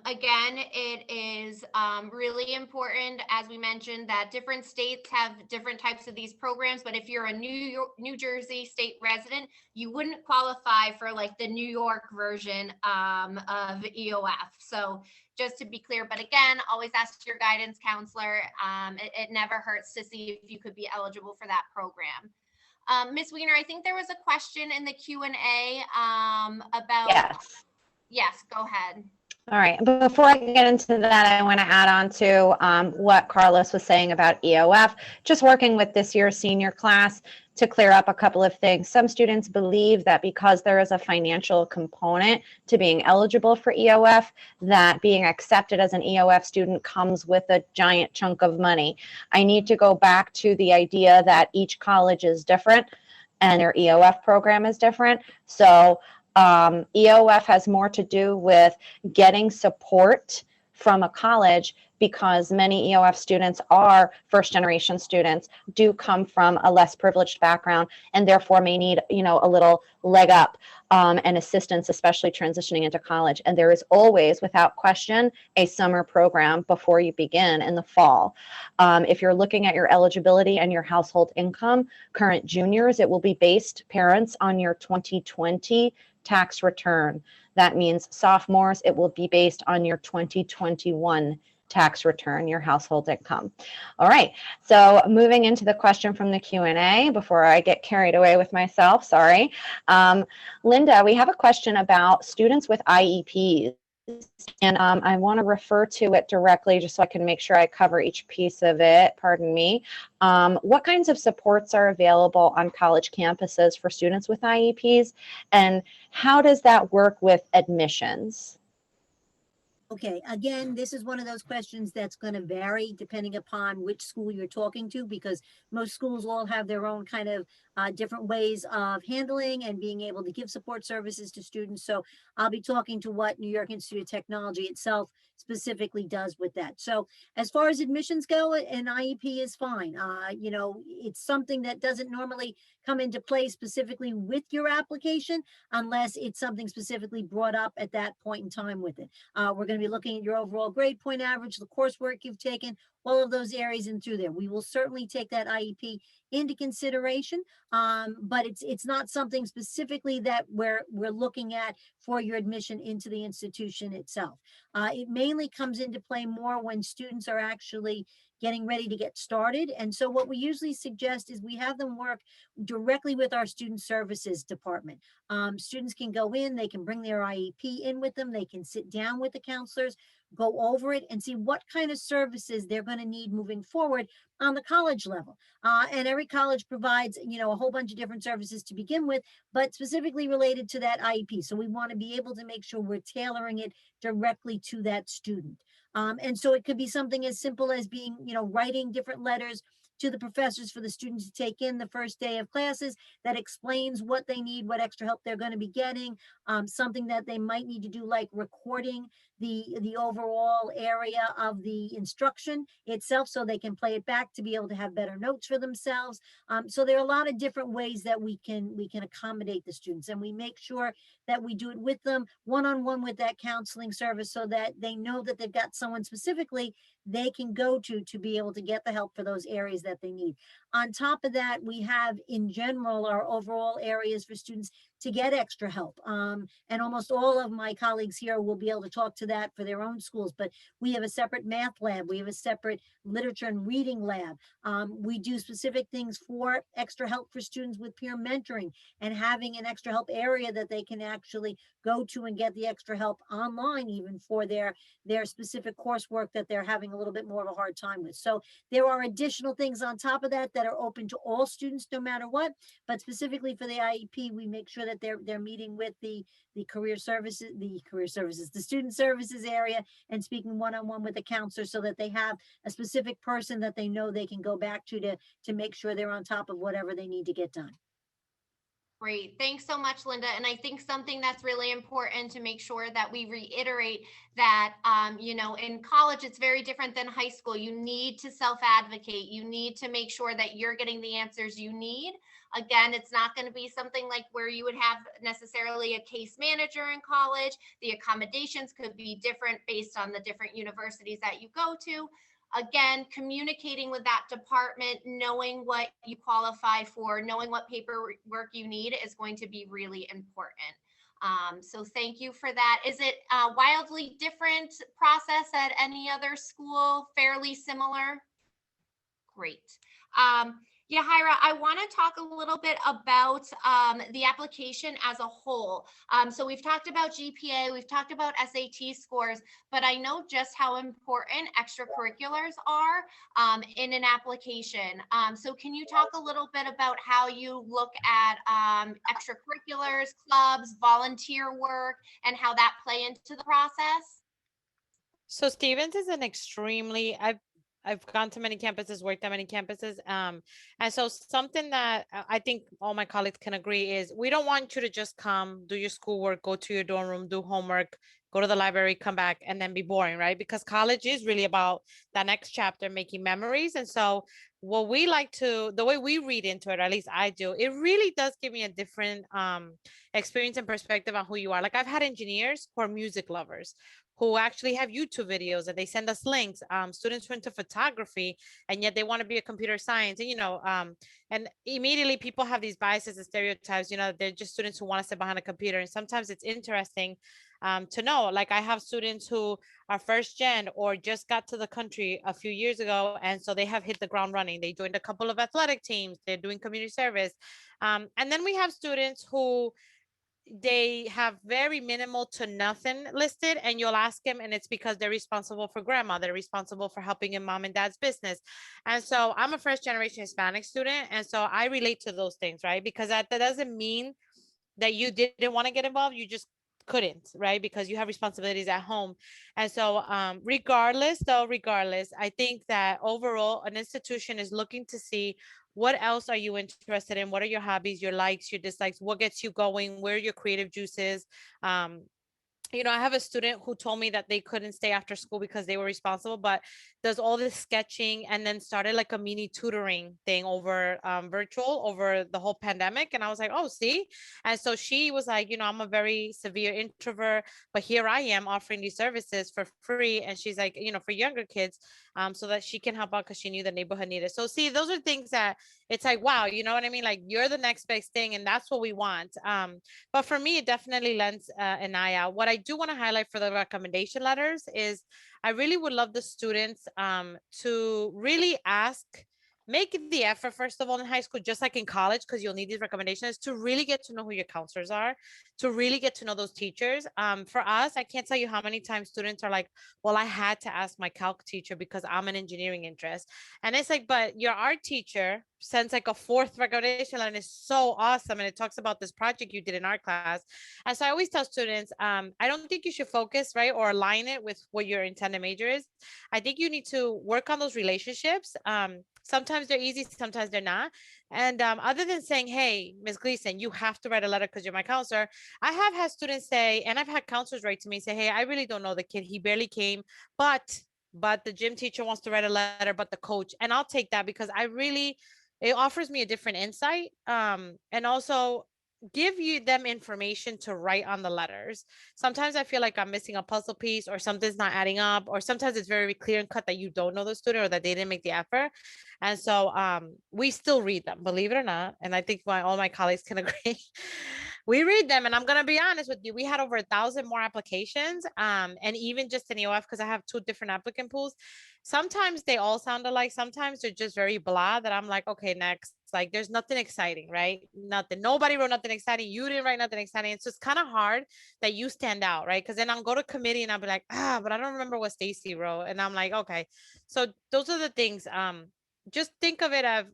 Again, it is really important, as we mentioned, that different states have different types of these programs. But if you're a New Jersey state resident, you wouldn't qualify for like the New York version of EOF. So just to be clear, but again, always ask your guidance counselor. It never hurts to see if you could be eligible for that program. Ms. Wiener, I think there was a question in the Q&A about. Yes. Yes, go ahead. All right, before I get into that, I want to add on to what Carlos was saying about EOF, just working with this year's senior class to clear up a couple of things. Some students believe that because there is a financial component to being eligible for EOF, that being accepted as an EOF student comes with a giant chunk of money. I need to go back to the idea that each college is different and their EOF program is different. So EOF has more to do with getting support from a college, because many EOF students are first generation students, do come from a less privileged background, and therefore may need, a little leg up and assistance, especially transitioning into college. And there is always, without question, a summer program before you begin in the fall. If you're looking at your eligibility and your household income, current juniors, it will be based, parents, on your 2020 tax return. That means sophomores, it will be based on your 2021 tax return, your household income. All right, so moving into the question from the Q&A before I get carried away with myself, sorry. Linda, we have a question about students with IEPs. And I want to refer to it directly just so I can make sure I cover each piece of it. Pardon me. What kinds of supports are available on college campuses for students with IEPs? And how does that work with admissions? Okay, again, this is one of those questions that's going to vary depending upon which school you're talking to, because most schools all have their own kind of different ways of handling and being able to give support services to students. So I'll be talking to what New York Institute of Technology itself specifically does with that. So as far as admissions go, an IEP is fine. It's something that doesn't normally come into play specifically with your application unless it's something specifically brought up at that point in time with it. We're going to be looking at your overall grade point average, the coursework you've taken, all of those areas in through there. We will certainly take that IEP into consideration, but it's not something specifically that we're looking at for your admission into the institution itself. It mainly comes into play more when students are actually getting ready to get started. And so what we usually suggest is we have them work directly with our student services department. Students can go in, they can bring their IEP in with them, they can sit down with the counselors, go over it and see what kind of services they're going to need moving forward on the college level. And every college provides, a whole bunch of different services to begin with, but specifically related to that IEP. So we want to be able to make sure we're tailoring it directly to that student. And so it could be something as simple as being, writing different letters to the professors for the students to take in the first day of classes that explains what they need, what extra help they're going to be getting, something that they might need to do, like recording the overall area of the instruction itself so they can play it back to be able to have better notes for themselves. So there are a lot of different ways that we can accommodate the students, and we make sure that we do it with them one-on-one with that counseling service so that they know that they've got someone specifically they can go to be able to get the help for those areas that they need. On top of that, we have in general our overall areas for students to get extra help. And almost all of my colleagues here will be able to talk to that for their own schools, but we have a separate math lab. We have a separate literature and reading lab. We do specific things for extra help for students with peer mentoring and having an extra help area that they can actually go to and get the extra help online, even for their specific coursework that they're having a little bit more of a hard time with. So there are additional things on top of that that are open to all students no matter what, but specifically for the IEP, we make sure that they're meeting with the student services area and speaking one-on-one with the counselor so that they have a specific person that they know they can go back to make sure they're on top of whatever they need to get done. Great. Thanks so much, Linda. And I think something that's really important to make sure that we reiterate that, in college, it's very different than high school. You need to self-advocate. You need to make sure that you're getting the answers you need. Again, it's not going to be something like where you would have necessarily a case manager in college. The accommodations could be different based on the different universities that you go to. Again, communicating with that department, knowing what you qualify for, knowing what paperwork you need is going to be really important. So thank you for that. Is it a wildly different process at any other school? Fairly similar? Great. Yajaira, I want to talk a little bit about the application as a whole. So we've talked about GPA, we've talked about SAT scores, but I know just how important extracurriculars are in an application. So can you talk a little bit about how you look at extracurriculars, clubs, volunteer work, and how that play into the process? So Stevens is an extremely, I've gone to many campuses, worked at many campuses. And so something that I think all my colleagues can agree is we don't want you to just come, do your schoolwork, go to your dorm room, do homework, go to the library, come back, and then be boring, right? Because college is really about that next chapter, making memories. And so what we like to, the way we read into it, or at least I do, it really does give me a different experience and perspective on who you are. Like I've had engineers who are music lovers, who actually have YouTube videos and they send us links. Students who into photography and yet they want to be a computer science, and and immediately people have these biases and stereotypes. They're just students who want to sit behind a computer, and sometimes it's interesting to know. Like I have students who are first gen or just got to the country a few years ago, and so they have hit the ground running. They joined a couple of athletic teams. They're doing community service, and then we have students who they have very minimal to nothing listed, and you'll ask them and it's because they're responsible for grandma, they're responsible for helping in mom and dad's business. And so I'm a first generation Hispanic student, and so I relate to those things, right? Because that doesn't mean that you didn't want to get involved, you just couldn't, right? Because you have responsibilities at home. And so regardless, I think that overall an institution is looking to see what else are you interested in, what are your hobbies, your likes, your dislikes, what gets you going, where your creative juices. I have a student who told me that they couldn't stay after school because they were responsible, but does all this sketching and then started like a mini tutoring thing over virtual over the whole pandemic. And I was like, oh, see? And so she was like, I'm a very severe introvert, but here I am offering these services for free. And she's like, for younger kids, so that she can help out because she knew the neighborhood needed. So see, those are things that it's like, wow, you know what I mean? Like you're the next best thing, and that's what we want. But for me, it definitely lends an eye out. What I do want to highlight for the recommendation letters is I really would love the students to really make the effort, first of all, in high school, just like in college, because you'll need these recommendations, to really get to know who your counselors are, to really get to know those teachers. For us, I can't tell you how many times students are like, well, I had to ask my calc teacher because I'm an engineering interest. And it's like, but your art teacher sends like a fourth recommendation letter, and it's so awesome. And it talks about this project you did in art class. And so I always tell students, I don't think you should focus, right, or align it with what your intended major is. I think you need to work on those relationships. Sometimes they're easy, sometimes they're not. And other than saying, hey, Ms. Gleason, you have to write a letter because you're my counselor, I have had students say, and I've had counselors write to me, say, hey, I really don't know the kid. He barely came, but the gym teacher wants to write a letter, but the coach. And I'll take that because it offers me a different insight. And also give them information to write on the letters. Sometimes I feel like I'm missing a puzzle piece, or something's not adding up, or sometimes it's very clear and cut that you don't know the student or that they didn't make the effort. And so we still read them, believe it or not. And I think all my colleagues can agree. We read them, and I'm gonna be honest with you, we had over 1,000 more applications, and even just in EOF, because I have 2 different applicant pools. Sometimes they all sound alike, sometimes they're just very blah, that I'm like, okay, next. Like there's nothing exciting, right? Nothing. Nobody wrote nothing exciting. You didn't write nothing exciting. It's just kind of hard that you stand out, right? Because then I'll go to committee and I'll be like, but I don't remember what Stacy wrote. And I'm like, okay. So those are the things. Just think of it as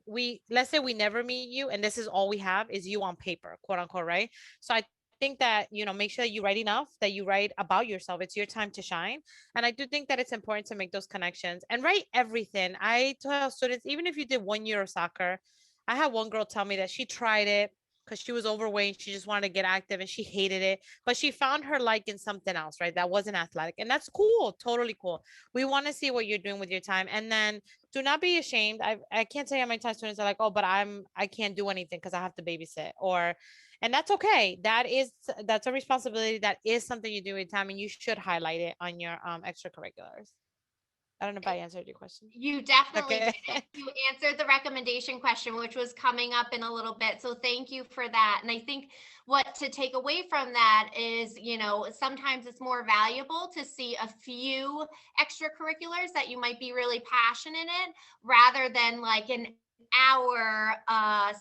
let's say we never meet you, and this is all we have is you on paper, quote unquote, right? So I think that, make sure that you write enough, that you write about yourself. It's your time to shine. And I do think that it's important to make those connections and write everything. I tell students, even if you did 1 year of soccer, I had one girl tell me that she tried it because she was overweight. She just wanted to get active and she hated it, but she found her like in something else, right? That wasn't athletic. And that's cool. Totally cool. We want to see what you're doing with your time. And then do not be ashamed. I can't tell you how many times students are like, oh, but I can't do anything because I have to babysit, and that's okay. That's a responsibility. That is something you do with time, and you should highlight it on your extracurriculars. I don't know if I answered your question. You definitely Okay. did. You answered the recommendation question, which was coming up in a little bit. So thank you for that. And I think what to take away from that is, sometimes it's more valuable to see a few extracurriculars that you might be really passionate in rather than like an hour,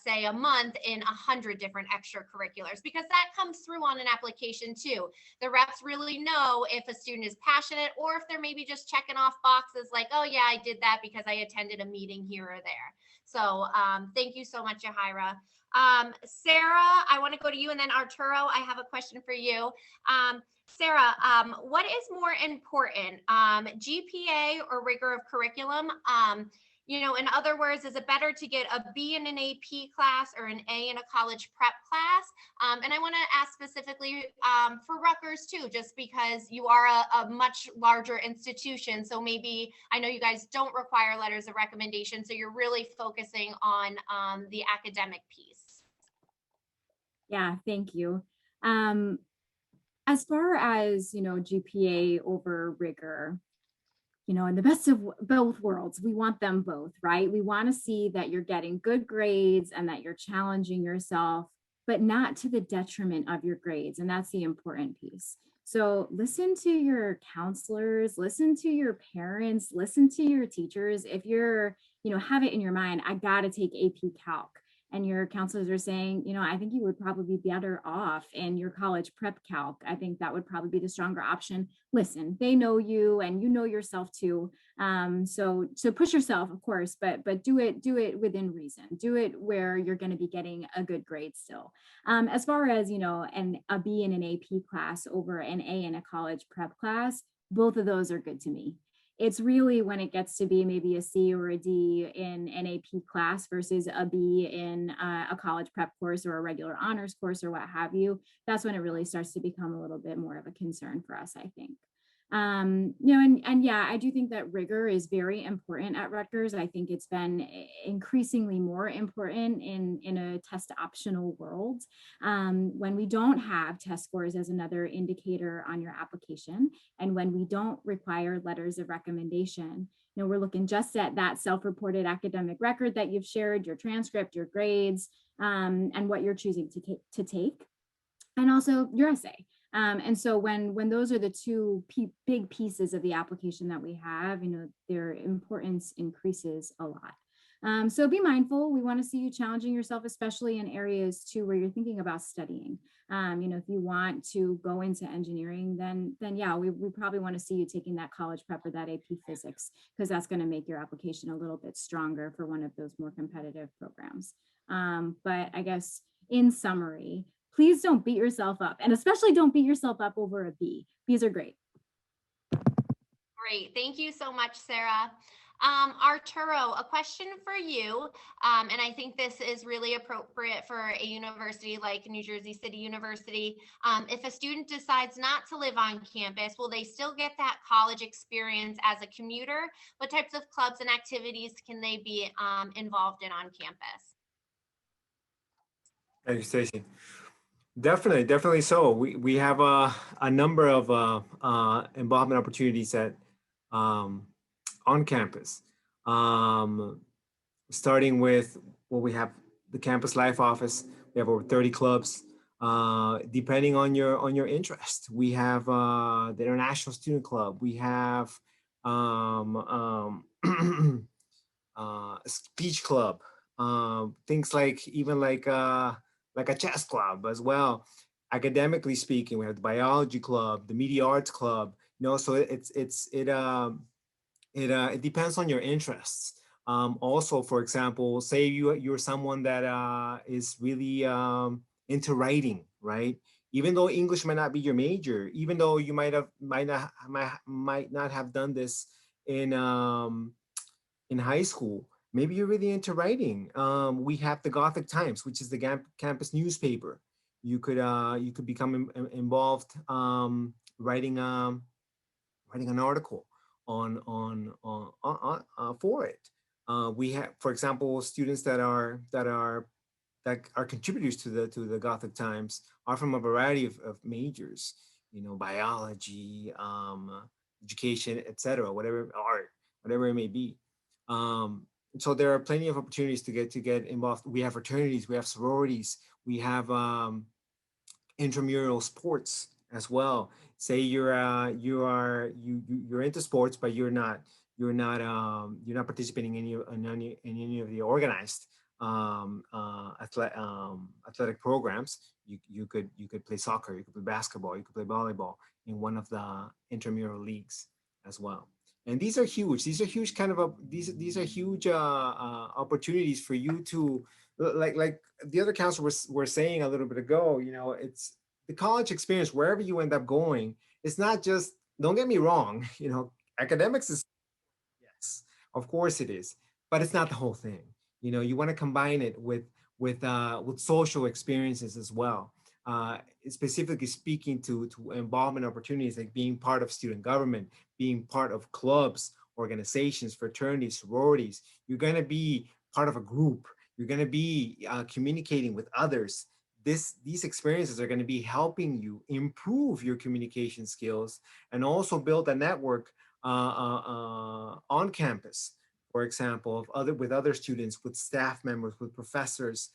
say a month in 100 different extracurriculars, because that comes through on an application too. The reps really know if a student is passionate or if they're maybe just checking off boxes like, oh yeah, I did that because I attended a meeting here or there. So thank you so much, Yajaira. Sarah, I want to go to you, and then Arturo, I have a question for you. Sarah, what is more important, GPA or rigor of curriculum? You know, in other words, is it better to get a B in an AP class or an A in a college prep class? And I want to ask specifically for Rutgers too, just because you are a much larger institution. So maybe, I know you guys don't require letters of recommendation, so you're really focusing on the academic piece. Yeah, thank you. As far as, GPA over rigor, in the best of both worlds, we want them both, right? We want to see that you're getting good grades and that you're challenging yourself, but not to the detriment of your grades. And that's the important piece. So listen to your counselors, listen to your parents, listen to your teachers. If you're, have it in your mind, I got to take AP Calc. And your counselors are saying, I think you would probably be better off in your college prep calc. I think that would probably be the stronger option. Listen, they know you and you know yourself too. So push yourself, of course, but do it within reason. Do it where you're going to be getting a good grade still. As far as, a B in an AP class over an A in a college prep class, both of those are good to me. It's really when it gets to be maybe a C or a D in an AP class versus a B in a college prep course or a regular honors course or what have you. That's when it really starts to become a little bit more of a concern for us, I think. And yeah, I do think that rigor is very important at Rutgers. I think it's been increasingly more important in a test optional world. When we don't have test scores as another indicator on your application, and when we don't require letters of recommendation, we're looking just at that self-reported academic record that you've shared, your transcript, your grades, and what you're choosing to take, and also your essay. And so when those are the two big pieces of the application that we have, their importance increases a lot. So be mindful. We want to see you challenging yourself, especially in areas too where you're thinking about studying. If you want to go into engineering, then yeah, we probably want to see you taking that college prep or that AP physics, because that's going to make your application a little bit stronger for one of those more competitive programs. But I guess in summary, please don't beat yourself up, and especially don't beat yourself up over a B. B's are great. Great. Thank you so much, Sarah. Arturo, a question for you, and I think this is really appropriate for a university like New Jersey City University. If a student decides not to live on campus, will they still get that college experience as a commuter? What types of clubs and activities can they be involved in on campus? Thank you, Stacie. Definitely so. We have a number of involvement opportunities at on campus. Starting with we have the Campus Life Office. We have over 30 clubs. Depending on your interest, we have the International Student Club. We have speech club. Things like even like a chess club as well. Academically speaking, we have the biology club, the media arts club. So it depends on your interests. Also, for example, say you're someone that is really into writing, right? Even though English might not be your major, even though you might not have done this in high school, maybe you're really into writing. We have the Gothic Times, which is the campus newspaper. You could become involved writing an article on for it. We have, for example, students that are contributors to the Gothic Times are from a variety of majors, biology, education, etc., whatever, art, whatever it may be. So there are plenty of opportunities to get involved. We have fraternities, we have sororities, we have intramural sports as well. Say you're into sports, but you're not you're not participating in any of the organized athletic programs, you could play soccer, you could play basketball, you could play volleyball in one of the intramural leagues as well. And these are huge. These are huge kind of these are huge opportunities for you to, like the other counselor were saying a little bit ago. You know, it's the college experience wherever you end up going. It's not just, don't get me wrong. You know, academics is, yes, of course it is, but it's not the whole thing. You know, you want to combine it with social experiences as well. Specifically speaking to involvement opportunities like being part of student government, being part of clubs, organizations, fraternities, sororities. You're going to be part of a group. You're going to be communicating with others. These experiences are going to be helping you improve your communication skills and also build a network on campus, for example, with other students, with staff members, with professors.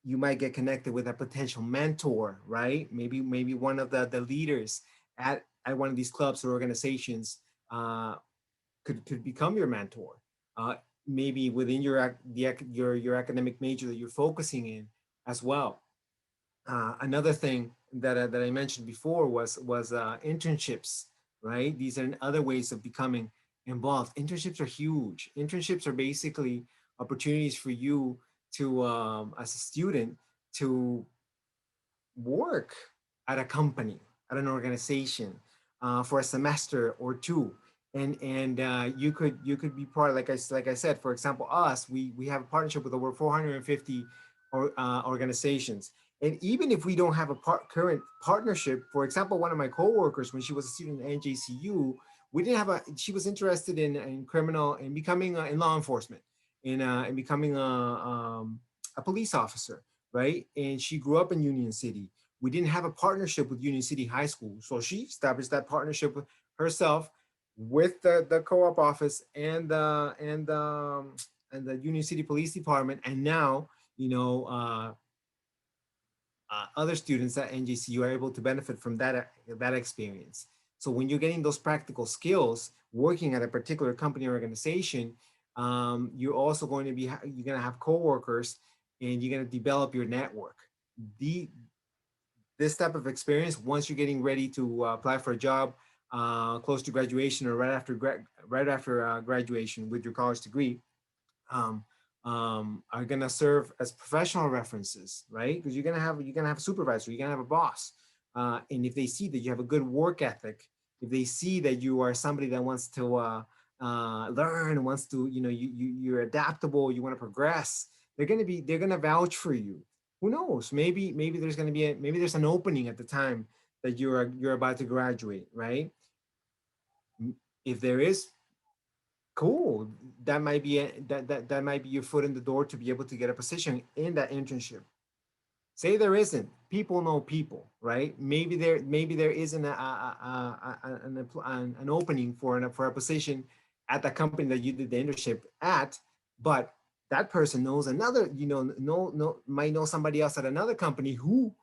You might get connected with a potential mentor, right? Maybe one of the leaders at one of these clubs or organizations could become your mentor. Maybe within your academic major that you're focusing in as well. Another thing that I mentioned before was internships, right? These are other ways of becoming involved. Internships are huge. Internships are basically opportunities for you to, as a student, to work at a company, at an organization, for a semester or two. And you could be part, like I said, for example, us, we have a partnership with over 450 organizations. And even if we don't have a current partnership, for example, one of my coworkers, when she was a student at NJCU, she was interested in becoming in law enforcement, in becoming a police officer, right? And she grew up in Union City. We didn't have a partnership with Union City High School. So she established that partnership with herself with the co-op office and the Union City Police Department. And now, you know, other students at NJCU are able to benefit from that experience. So when you're getting those practical skills, working at a particular company or organization, you're also going to you're going to have coworkers, and you're going to develop your network. This type of experience, once you're getting ready to apply for a job close to graduation or right after graduation with your college degree, are gonna serve as professional references, right? Because you're gonna have a supervisor, you're gonna have a boss, and if they see that you have a good work ethic, if they see that you are somebody that wants to learn, wants to, you know, you're adaptable, you want to progress, they're gonna vouch for you. Who knows? Maybe there's gonna be maybe there's an opening at the time that you're about to graduate, right? If there is, cool. That might be that might be your foot in the door to be able to get a position in that internship. Say there isn't. People know people, right? Maybe there isn't an opening for a position at the company that you did the internship at, but that person knows another, you know, might know somebody else at another company who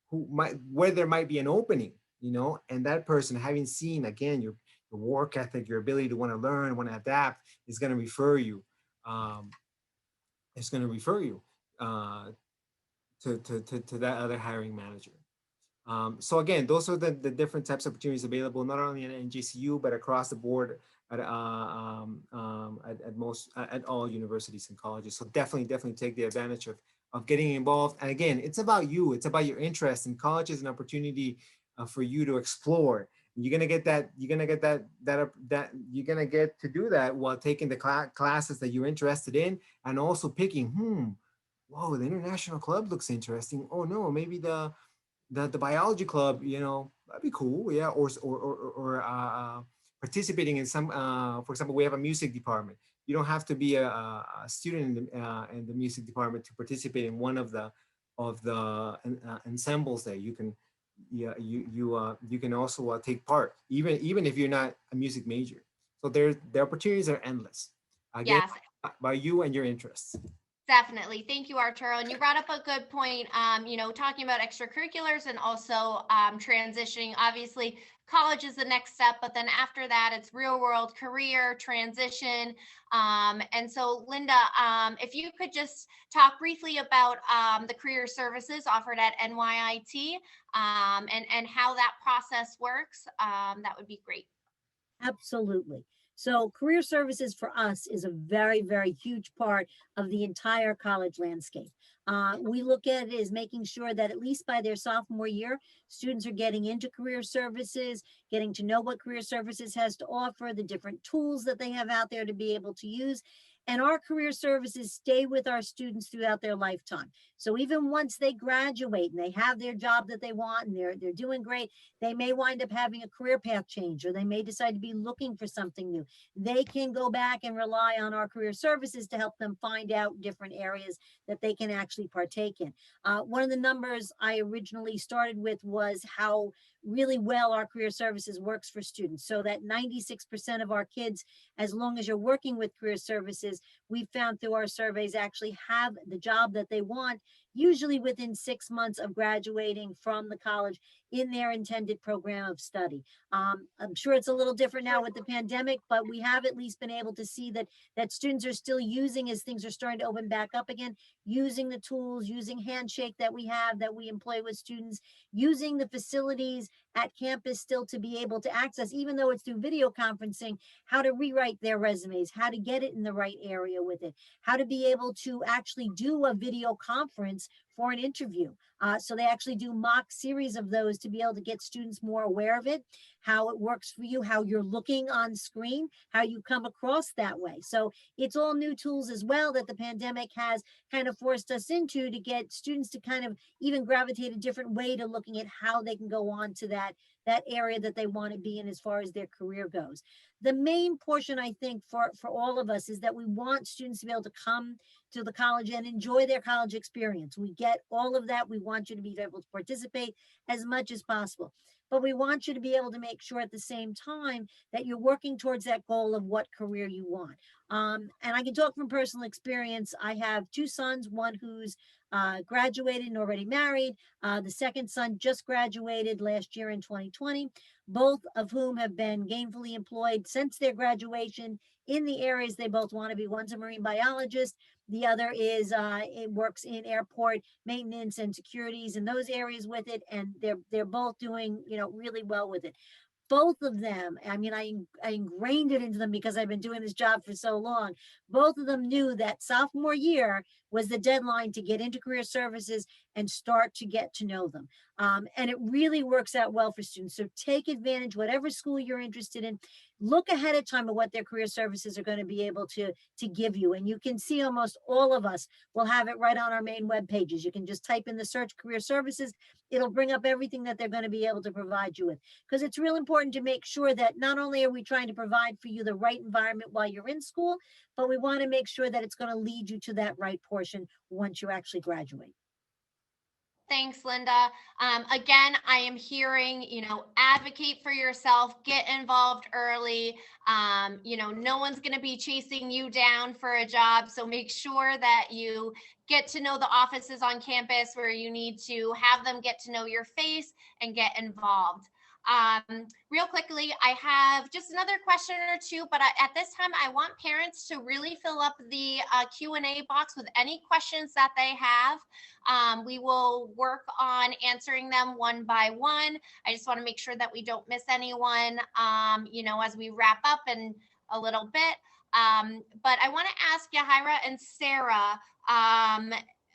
where there might be an opening, you know, and that person, having seen again your work ethic, your ability to want to learn, want to adapt, is going to refer you. It's going to refer you to that other hiring manager. So again, those are the different types of opportunities available, not only in NJCU, but across the board at all universities and colleges. So definitely take the advantage of getting involved. And again, it's about you. It's about your interest. And college is an opportunity for you to explore. You're gonna get that. You're gonna get that. You're gonna get to do that while taking the classes that you're interested in, and also picking. Whoa, the international club looks interesting. Oh no, maybe the biology club. You know, that'd be cool. Yeah, or participating in some. For example, we have a music department. You don't have to be a student in the music department to participate in one of the ensembles there. You can. Yeah, you can also take part, even if you're not a music major. So the opportunities are endless. Again, Yes. by you and your interests. Definitely. Thank you, Arturo. And you brought up a good point, you know, talking about extracurriculars and also transitioning. Obviously, college is the next step, but then after that, it's real world career transition. And so Linda, if you could just talk briefly about the career services offered at NYIT and how that process works, that would be great. Absolutely. So career services for us is a very, very huge part of the entire college landscape. We look at it as making sure that at least by their sophomore year, students are getting into career services, getting to know what career services has to offer, the different tools that they have out there to be able to use. And our career services stay with our students throughout their lifetime. So even once they graduate and they have their job that they want and they're doing great, they may wind up having a career path change, or they may decide to be looking for something new. They can go back and rely on our career services to help them find out different areas that they can actually partake in. One of the numbers I originally started with was how really well our career services works for students. So that 96% of our kids, as long as you're working with career services, we found through our surveys actually have the job that they want, usually within 6 months of graduating from the college in their intended program of study. I'm sure it's a little different now with the pandemic, but we have at least been able to see that students are still using, as things are starting to open back up again, using the tools, using Handshake that we have, that we employ with students, using the facilities at campus still to be able to access, even though it's through video conferencing, how to rewrite their resumes, how to get it in the right area with it, how to be able to actually do a video conference for an interview. So they actually do mock series of those to be able to get students more aware of it, how it works for you, how you're looking on screen, how you come across that way. So it's all new tools as well that the pandemic has kind of forced us into, to get students to kind of even gravitate a different way to looking at how they can go on to that area that they want to be in as far as their career goes. The main portion, I think, for all of us is that we want students to be able to come to the college and enjoy their college experience. We get all of that. We want you to be able to participate as much as possible. But we want you to be able to make sure at the same time that you're working towards that goal of what career you want. And I can talk from personal experience. I have 2 sons, one who's graduated and already married. The second son just graduated last year in 2020, both of whom have been gainfully employed since their graduation in the areas they both want to be. One's a marine biologist. The other is it works in airport maintenance and securities in those areas with it, and they're both doing really well with it. Both of them, I mean, I ingrained it into them because I've been doing this job for so long. Both of them knew that sophomore year was the deadline to get into career services and start to get to know them. And it really works out well for students. So take advantage, whatever school you're interested in, look ahead of time of what their career services are going to be able to give you. And you can see almost all of us will have it right on our main web pages. You can just type in the search career services. It'll bring up everything that they're going to be able to provide you with, because it's real important to make sure that not only are we trying to provide for you the right environment while you're in school, but we want to make sure that it's going to lead you to that right portion once you actually graduate. Thanks, Linda. Again, I am hearing, advocate for yourself, get involved early. No one's going to be chasing you down for a job. So make sure that you get to know the offices on campus where you need to have them get to know your face and get involved. Real quickly, I have just another question or two, but at this time, I want parents to really fill up the Q&A box with any questions that they have. We will work on answering them one by one. I just want to make sure that we don't miss anyone, as we wrap up in a little bit. But I want to ask Yajaira and Sarah,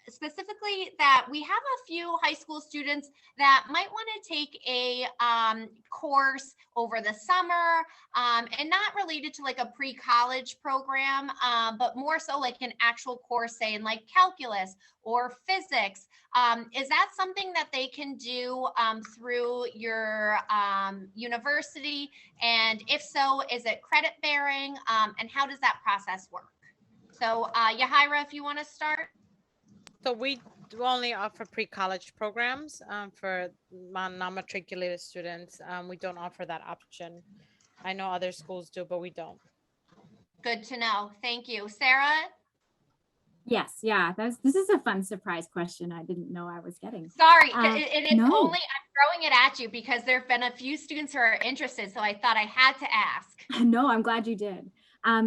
specifically, that we have a few high school students that might want to take a course over the summer, and not related to like a pre-college program, but more so like an actual course, say in like calculus or physics. Is that something that they can do through your university? And if so, is it credit bearing? And how does that process work? So Yajaira, if you want to start. So we do only offer pre-college programs for non-matriculated students. We don't offer that option. I know other schools do, but we don't. Good to know. Thank you. Sarah? Yes, yeah, this is a fun surprise question I didn't know I was getting. Sorry, it's no. only, I'm throwing it at you because there have been a few students who are interested, so I thought I had to ask. No, I'm glad you did.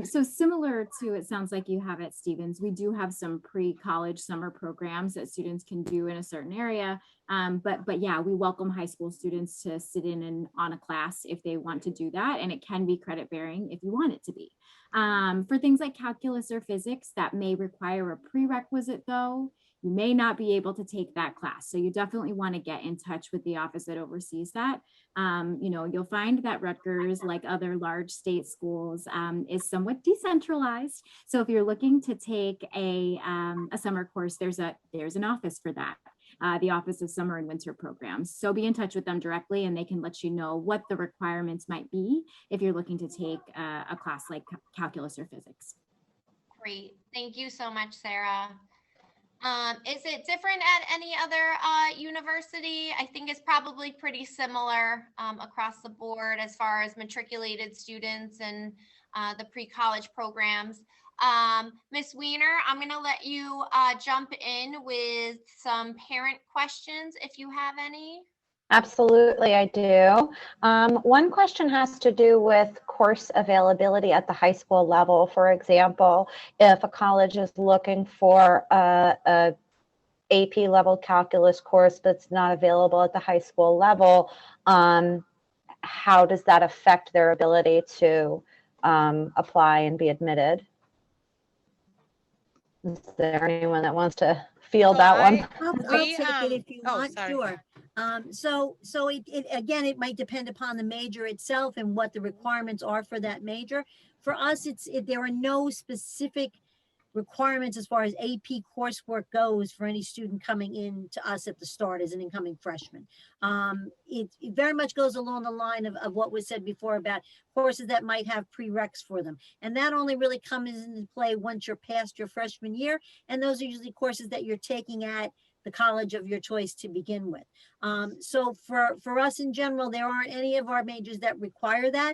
So similar to, it sounds like you have at Stevens, we do have some pre-college summer programs that students can do in a certain area. But yeah, we welcome high school students to sit in and on a class if they want to do that. And it can be credit bearing if you want it to be. For things like calculus or physics, that may require a prerequisite though. You may not be able to take that class. So you definitely want to get in touch with the office that oversees that. You'll find that Rutgers, like other large state schools, is somewhat decentralized. So if you're looking to take a summer course, there's an office for that. The Office of Summer and Winter Programs. So be in touch with them directly and they can let you know what the requirements might be if you're looking to take a class like calculus or physics. Great. Thank you so much, Sarah. Is it different at any other university? I think it's probably pretty similar across the board as far as matriculated students and the pre-college programs. Ms. Wiener, I'm going to let you jump in with some parent questions if you have any. Absolutely, I do. One question has to do with course availability at the high school level. For example, if a college is looking for a AP level calculus course that's not available at the high school level, how does that affect their ability to apply and be admitted? Is there anyone that wants to field that one? I'll take it if you want. Sure. So it again, it might depend upon the major itself and what the requirements are for that major. For us, there are no specific requirements as far as AP coursework goes for any student coming in to us at the start as an incoming freshman. It very much goes along the line of what was said before about courses that might have prereqs for them. And that only really comes into play once you're past your freshman year. And those are usually courses that you're taking at the college of your choice to begin with. So for us in general, there aren't any of our majors that require that.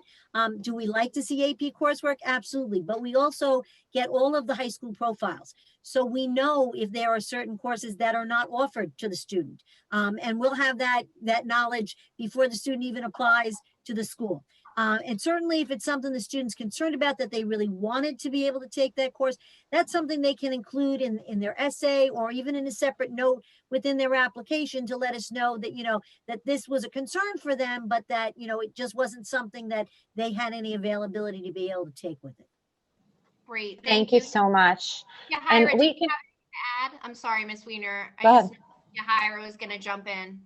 Do we like to see AP coursework? Absolutely. But we also get all of the high school profiles. So we know if there are certain courses that are not offered to the student. And we'll have that knowledge before the student even applies to the school. And certainly if it's something the student's concerned about that they really wanted to be able to take that course, that's something they can include in their essay or even in a separate note within their application to let us know that, that this was a concern for them, but that, it just wasn't something that they had any availability to be able to take with it. Great. Thank you so much. Yajaira, And we can add. I'm sorry, Ms. Wiener. Go ahead. Yajaira was going to jump in.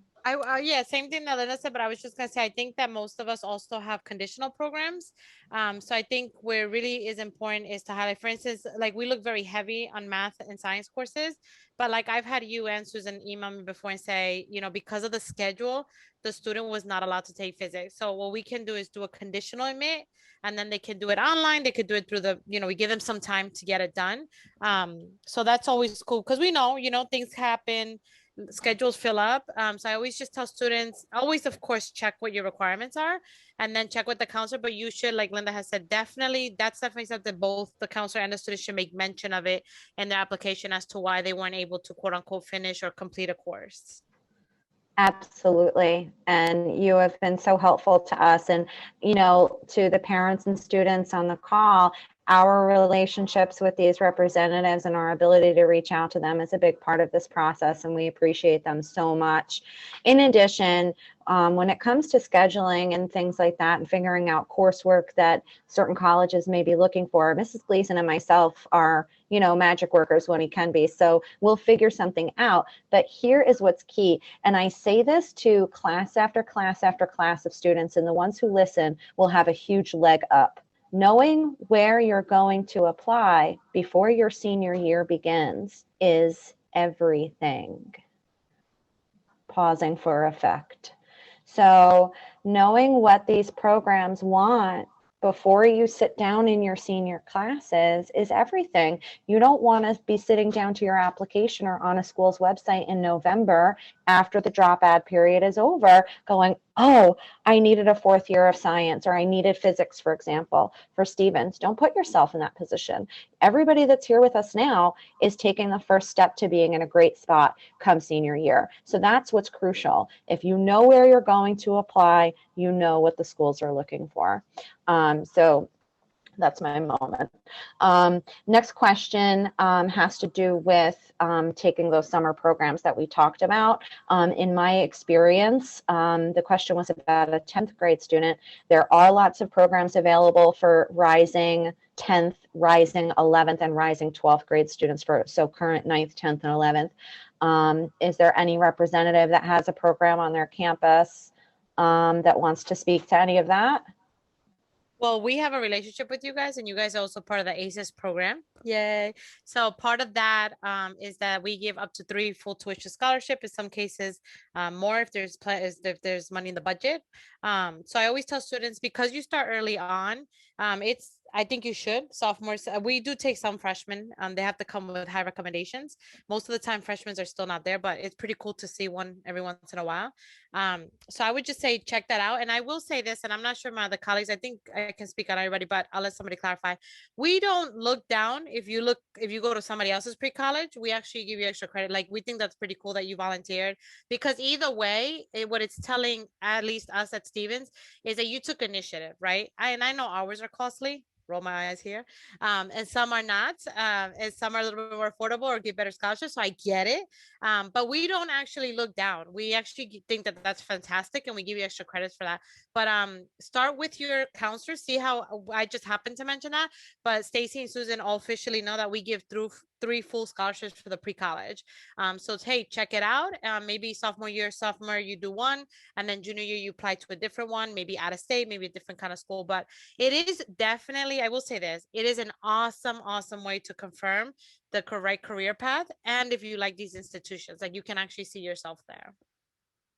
Yeah, same thing that Linda said, but I was just gonna say, I think that most of us also have conditional programs. So I think where really is important is to highlight, for instance, like we look very heavy on math and science courses, but like I've had you and Susan email me before and say, because of the schedule, the student was not allowed to take physics. So what we can do is do a conditional admit, and then they can do it online. They could do it through we give them some time to get it done. So that's always cool because we know, things happen, schedules fill up. So I always just tell students, always, of course, check what your requirements are and then check with the counselor. But you should, like Linda has said, that's definitely something both the counselor and the student should make mention of it in their application as to why they weren't able to quote unquote finish or complete a course. Absolutely. And you have been so helpful to us and, to the parents and students on the call. Our relationships with these representatives and our ability to reach out to them is a big part of this process, and we appreciate them so much. In addition, when it comes to scheduling and things like that and figuring out coursework that certain colleges may be looking for, Mrs. Gleason and myself are, magic workers when he can be. So we'll figure something out. But here is what's key. And I say this to class after class after class of students, and the ones who listen will have a huge leg up. Knowing where you're going to apply before your senior year begins is everything. Pausing for effect. So knowing what these programs want before you sit down in your senior classes is everything. You don't want to be sitting down to your application or on a school's website in November after the drop ad period is over going, oh, I needed a fourth year of science, or I needed physics, for example, for Stevens. Don't put yourself in that position. Everybody that's here with us now is taking the first step to being in a great spot come senior year. So that's what's crucial. If you know where you're going to apply, you know what the schools are looking for. So that's my moment. Next question has to do with taking those summer programs that we talked about. In my experience, the question was about a 10th grade student. There are lots of programs available for rising 10th, rising 11th, and rising 12th grade students, so current 9th, 10th, and 11th. Is there any representative that has a program on their campus that wants to speak to any of that? Well, we have a relationship with you guys, and you guys are also part of the ACES program. Yay. So part of that is that we give up to 3 full tuition scholarship, in some cases more if there's money in the budget. So I always tell students, because you start early on, I think you should. Sophomores, we do take some freshmen. They have to come with high recommendations. Most of the time, freshmen are still not there, but it's pretty cool to see one every once in a while. So I would just say check that out. And I will say this, and I'm not sure my other colleagues, I think I can speak on everybody, but I'll let somebody clarify. We don't look down if you go to somebody else's pre-college. We actually give you extra credit. Like, we think that's pretty cool that you volunteered, because either way, what it's telling at least us at Stevens is that you took initiative, right? And I know ours are costly. Roll my eyes here. And some are not, and some are a little bit more affordable or give better scholarships. So I get it. But we don't actually look down. We actually think that that's fantastic, and we give you extra credits for that. But start with your counselor. See how I just happened to mention that. But Stacie and Susan all officially know that we give through 3 full scholarships for the pre-college. So hey, check it out. Maybe sophomore year you do one, and then junior year you apply to a different one, maybe out of state, maybe a different kind of school. But it is definitely, I will say this, it is an awesome way to confirm the correct career path. And if you like these institutions, like, you can actually see yourself there.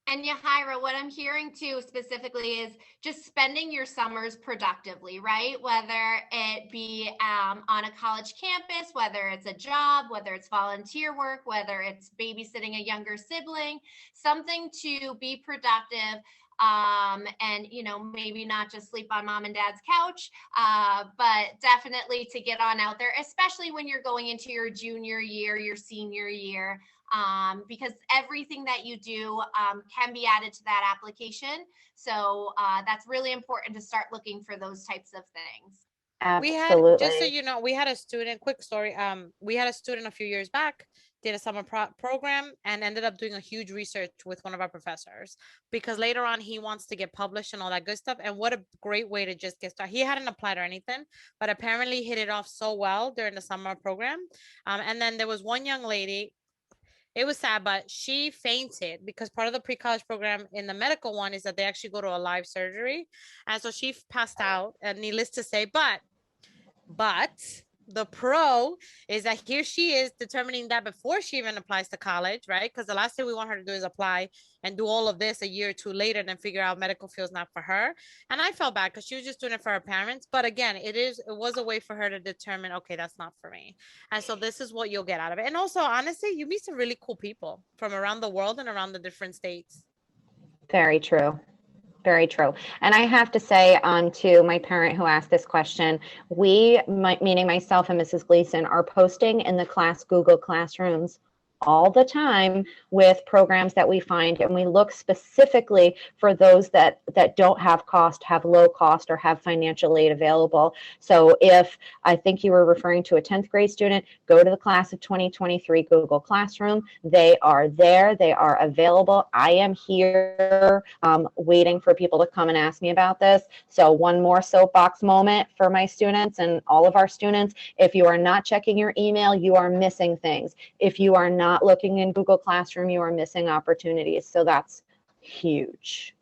And Yajaira, what I'm hearing too specifically is just spending your summers productively, right? Whether it be on a college campus, whether it's a job, whether it's volunteer work, whether it's babysitting a younger sibling, something to be productive. And maybe not just sleep on mom and dad's couch, but definitely to get on out there, especially when you're going into your junior year, your senior year. Because everything that you do can be added to that application. So that's really important to start looking for those types of things. Absolutely. We had, just so you know, we had a student, quick story. We had a student a few years back, did a summer program, and ended up doing a huge research with one of our professors, because later on he wants to get published and all that good stuff. And what a great way to just get started. He hadn't applied or anything, but apparently hit it off so well during the summer program. And then there was one young lady. It was sad, but she fainted, because part of the pre-college program in the medical one is that they actually go to a live surgery. And so she passed out, and needless to say, but the pro is that here she is determining that before she even applies to college, right? Because the last thing we want her to do is apply and do all of this a year or two later and then figure out medical field's not for her. And I felt bad because she was just doing it for her parents. But again, it was a way for her to determine, okay, that's not for me. And so this is what you'll get out of it. And also, honestly, you meet some really cool people from around the world and around the different states. Very true. Very true. And I have to say, to my parent who asked this question, meaning myself and Mrs. Gleason, are posting in the class Google Classrooms all the time with programs that we find, and we look specifically for those that don't have cost, have low cost, or have financial aid available. So if I think you were referring to a 10th grade student, go to the class of 2023 Google Classroom. They are there. They are available. I am here waiting for people to come and ask me about this. So one more soapbox moment for my students and all of our students. If you are not checking your email, you are missing things. If you are not looking in Google Classroom, you are missing opportunities. So that's huge.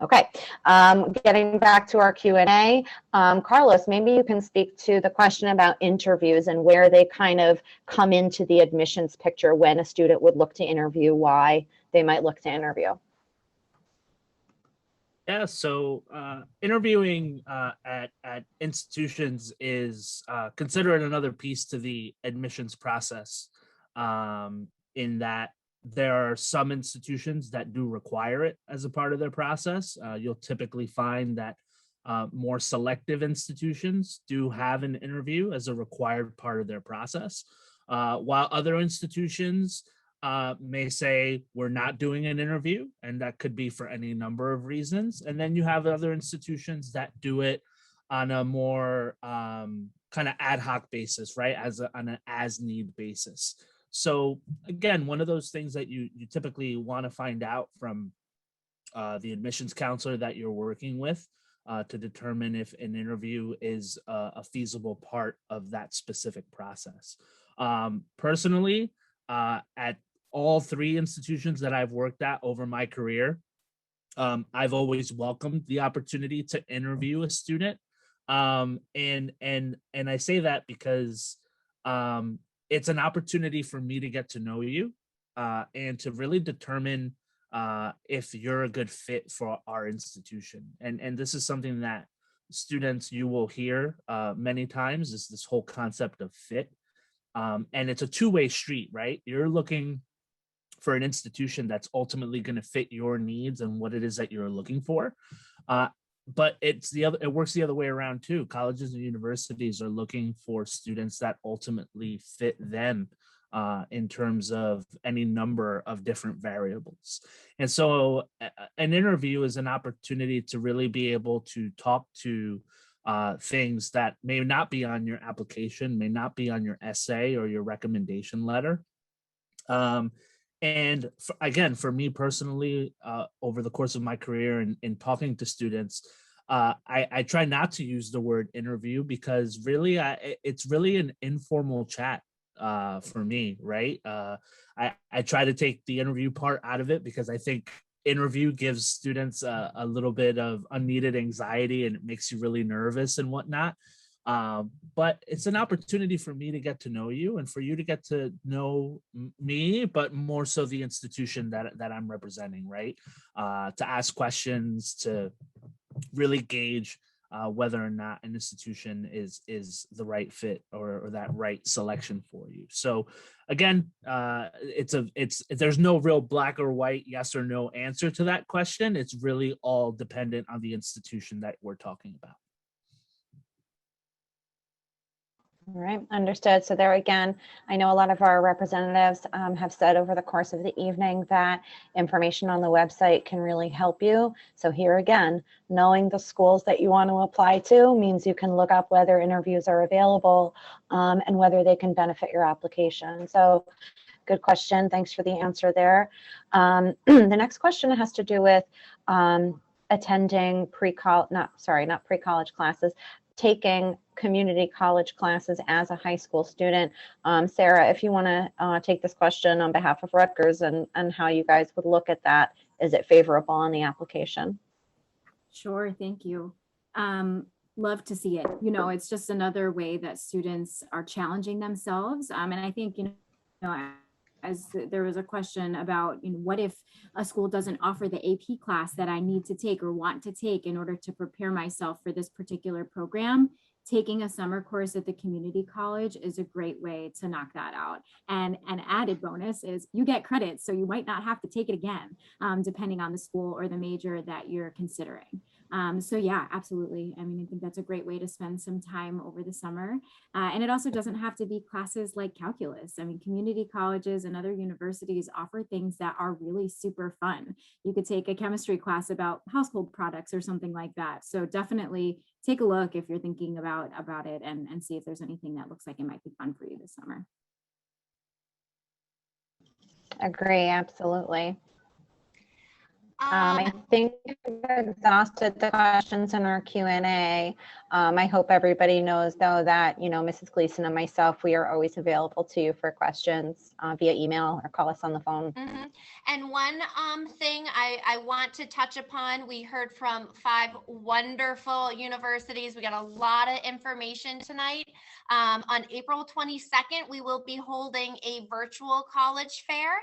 Okay, getting back to our Q&A, Carlos, maybe you can speak to the question about interviews and where they kind of come into the admissions picture when a student would look to interview, why they might look to interview. Yeah, so interviewing at institutions is considered another piece to the admissions process, in that There are some institutions that do require it as a part of their process. You'll typically find that more selective institutions do have an interview as a required part of their process, while other institutions may say we're not doing an interview, and that could be for any number of reasons. And then you have other institutions that do it on a more kind of ad hoc basis, right? On an as need basis. So again, one of those things that you typically want to find out from the admissions counselor that you're working with to determine if an interview is a feasible part of that specific process. Personally, at all three institutions that I've worked at over my career, I've always welcomed the opportunity to interview a student. And I say that because it's an opportunity for me to get to know you and to really determine if you're a good fit for our institution. And this is something that students, you will hear many times, is this whole concept of fit. And it's a two-way street, right? You're looking for an institution that's ultimately going to fit your needs and what it is that you're looking for. But it works the other way around too. Colleges and universities are looking for students that ultimately fit them in terms of any number of different variables. And so an interview is an opportunity to really be able to talk to things that may not be on your application, may not be on your essay or your recommendation letter. And again, for me personally, over the course of my career in talking to students, I try not to use the word interview because really it's really an informal chat for me, right? I try to take the interview part out of it because I think interview gives students a little bit of unneeded anxiety and it makes you really nervous and whatnot. But it's an opportunity for me to get to know you and for you to get to know me, but more so the institution that I'm representing, right? To ask questions, to really gauge whether or not an institution is the right fit or that right selection for you. So again, there's no real black or white yes or no answer to that question. It's really all dependent on the institution that we're talking about. All right, understood. So there again, I know a lot of our representatives have said over the course of the evening that information on the website can really help you. So here again, knowing the schools that you want to apply to means you can look up whether interviews are available and whether they can benefit your application. So good question. Thanks for the answer there. The next question has to do with attending not pre-college classes, taking community college classes as a high school student. Sarah, if you want to take this question on behalf of Rutgers and how you guys would look at that, is it favorable on the application? Sure, thank you. Love to see it. You know, it's just another way that students are challenging themselves. And I think, you know, as there was a question about, you know, what if a school doesn't offer the AP class that I need to take or want to take in order to prepare myself for this particular program? Taking a summer course at the community college is a great way to knock that out. And an added bonus is you get credits, so you might not have to take it again, depending on the school or the major that you're considering. So yeah, absolutely. I mean, I think that's a great way to spend some time over the summer. And it also doesn't have to be classes like calculus. I mean, community colleges and other universities offer things that are really super fun. You could take a chemistry class about household products or something like that. So definitely take a look if you're thinking about it and see if there's anything that looks like it might be fun for you this summer. Agree, absolutely. I think we've exhausted the questions in our Q&A. I hope everybody knows, though, that, you know, Mrs. Gleason and myself, we are always available to you for questions via email or call us on the phone. Mm-hmm. And one thing I want to touch upon, we heard from 5 wonderful universities. We got a lot of information tonight. On April 22nd, we will be holding a virtual college fair.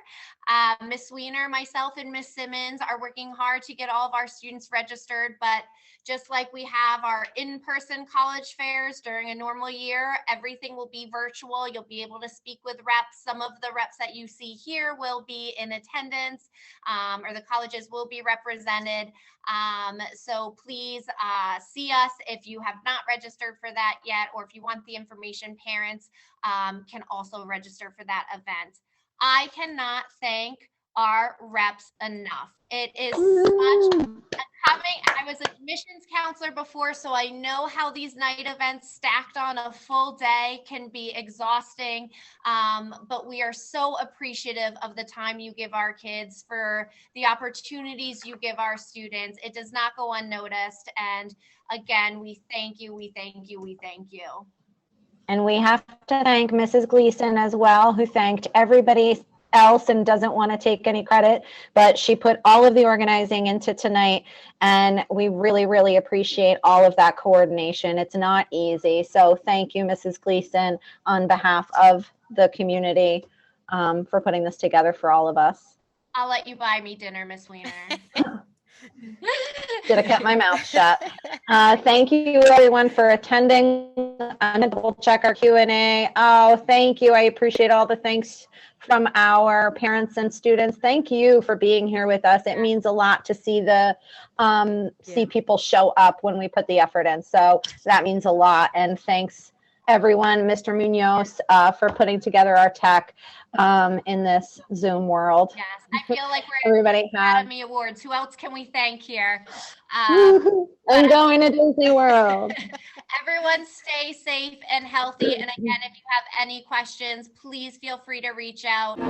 Miss Wiener, myself, and Miss Simmons are working working hard to get all of our students registered, but just like we have our in-person college fairs during a normal year, everything will be virtual. You'll be able to speak with reps. Some of the reps that you see here will be in attendance, or the colleges will be represented. So please see us if you have not registered for that yet, or if you want the information, parents can also register for that event. I cannot thank our reps enough. It is such I was an admissions counselor before, so I know how these night events stacked on a full day can be exhausting. But we are so appreciative of the time you give our kids, for the opportunities you give our students. It does not go unnoticed. And again, we thank you, we thank you, we thank you. And we have to thank Mrs. Gleason as well, who thanked everybody else and doesn't want to take any credit, but she put all of the organizing into tonight, and we really, really appreciate all of that coordination. It's not easy. So thank you, Mrs. Gleason, on behalf of the community, for putting this together for all of us. I'll let you buy me dinner, Miss Wiener. Should have kept my mouth shut. Thank you everyone for attending. I'm gonna double check our Q&A. Oh, thank you. I appreciate all the thanks from our parents and students. Thank you for being here with us. It means a lot to see the see people show up when we put the effort in. So that means a lot. And thanks everyone, Mr. Munoz, for putting together our tech in this Zoom world. Yes, I feel like we're Everybody have Academy Awards. Who else can we thank here? I'm going to Disney World. Everyone stay safe and healthy. And again, if you have any questions, please feel free to reach out.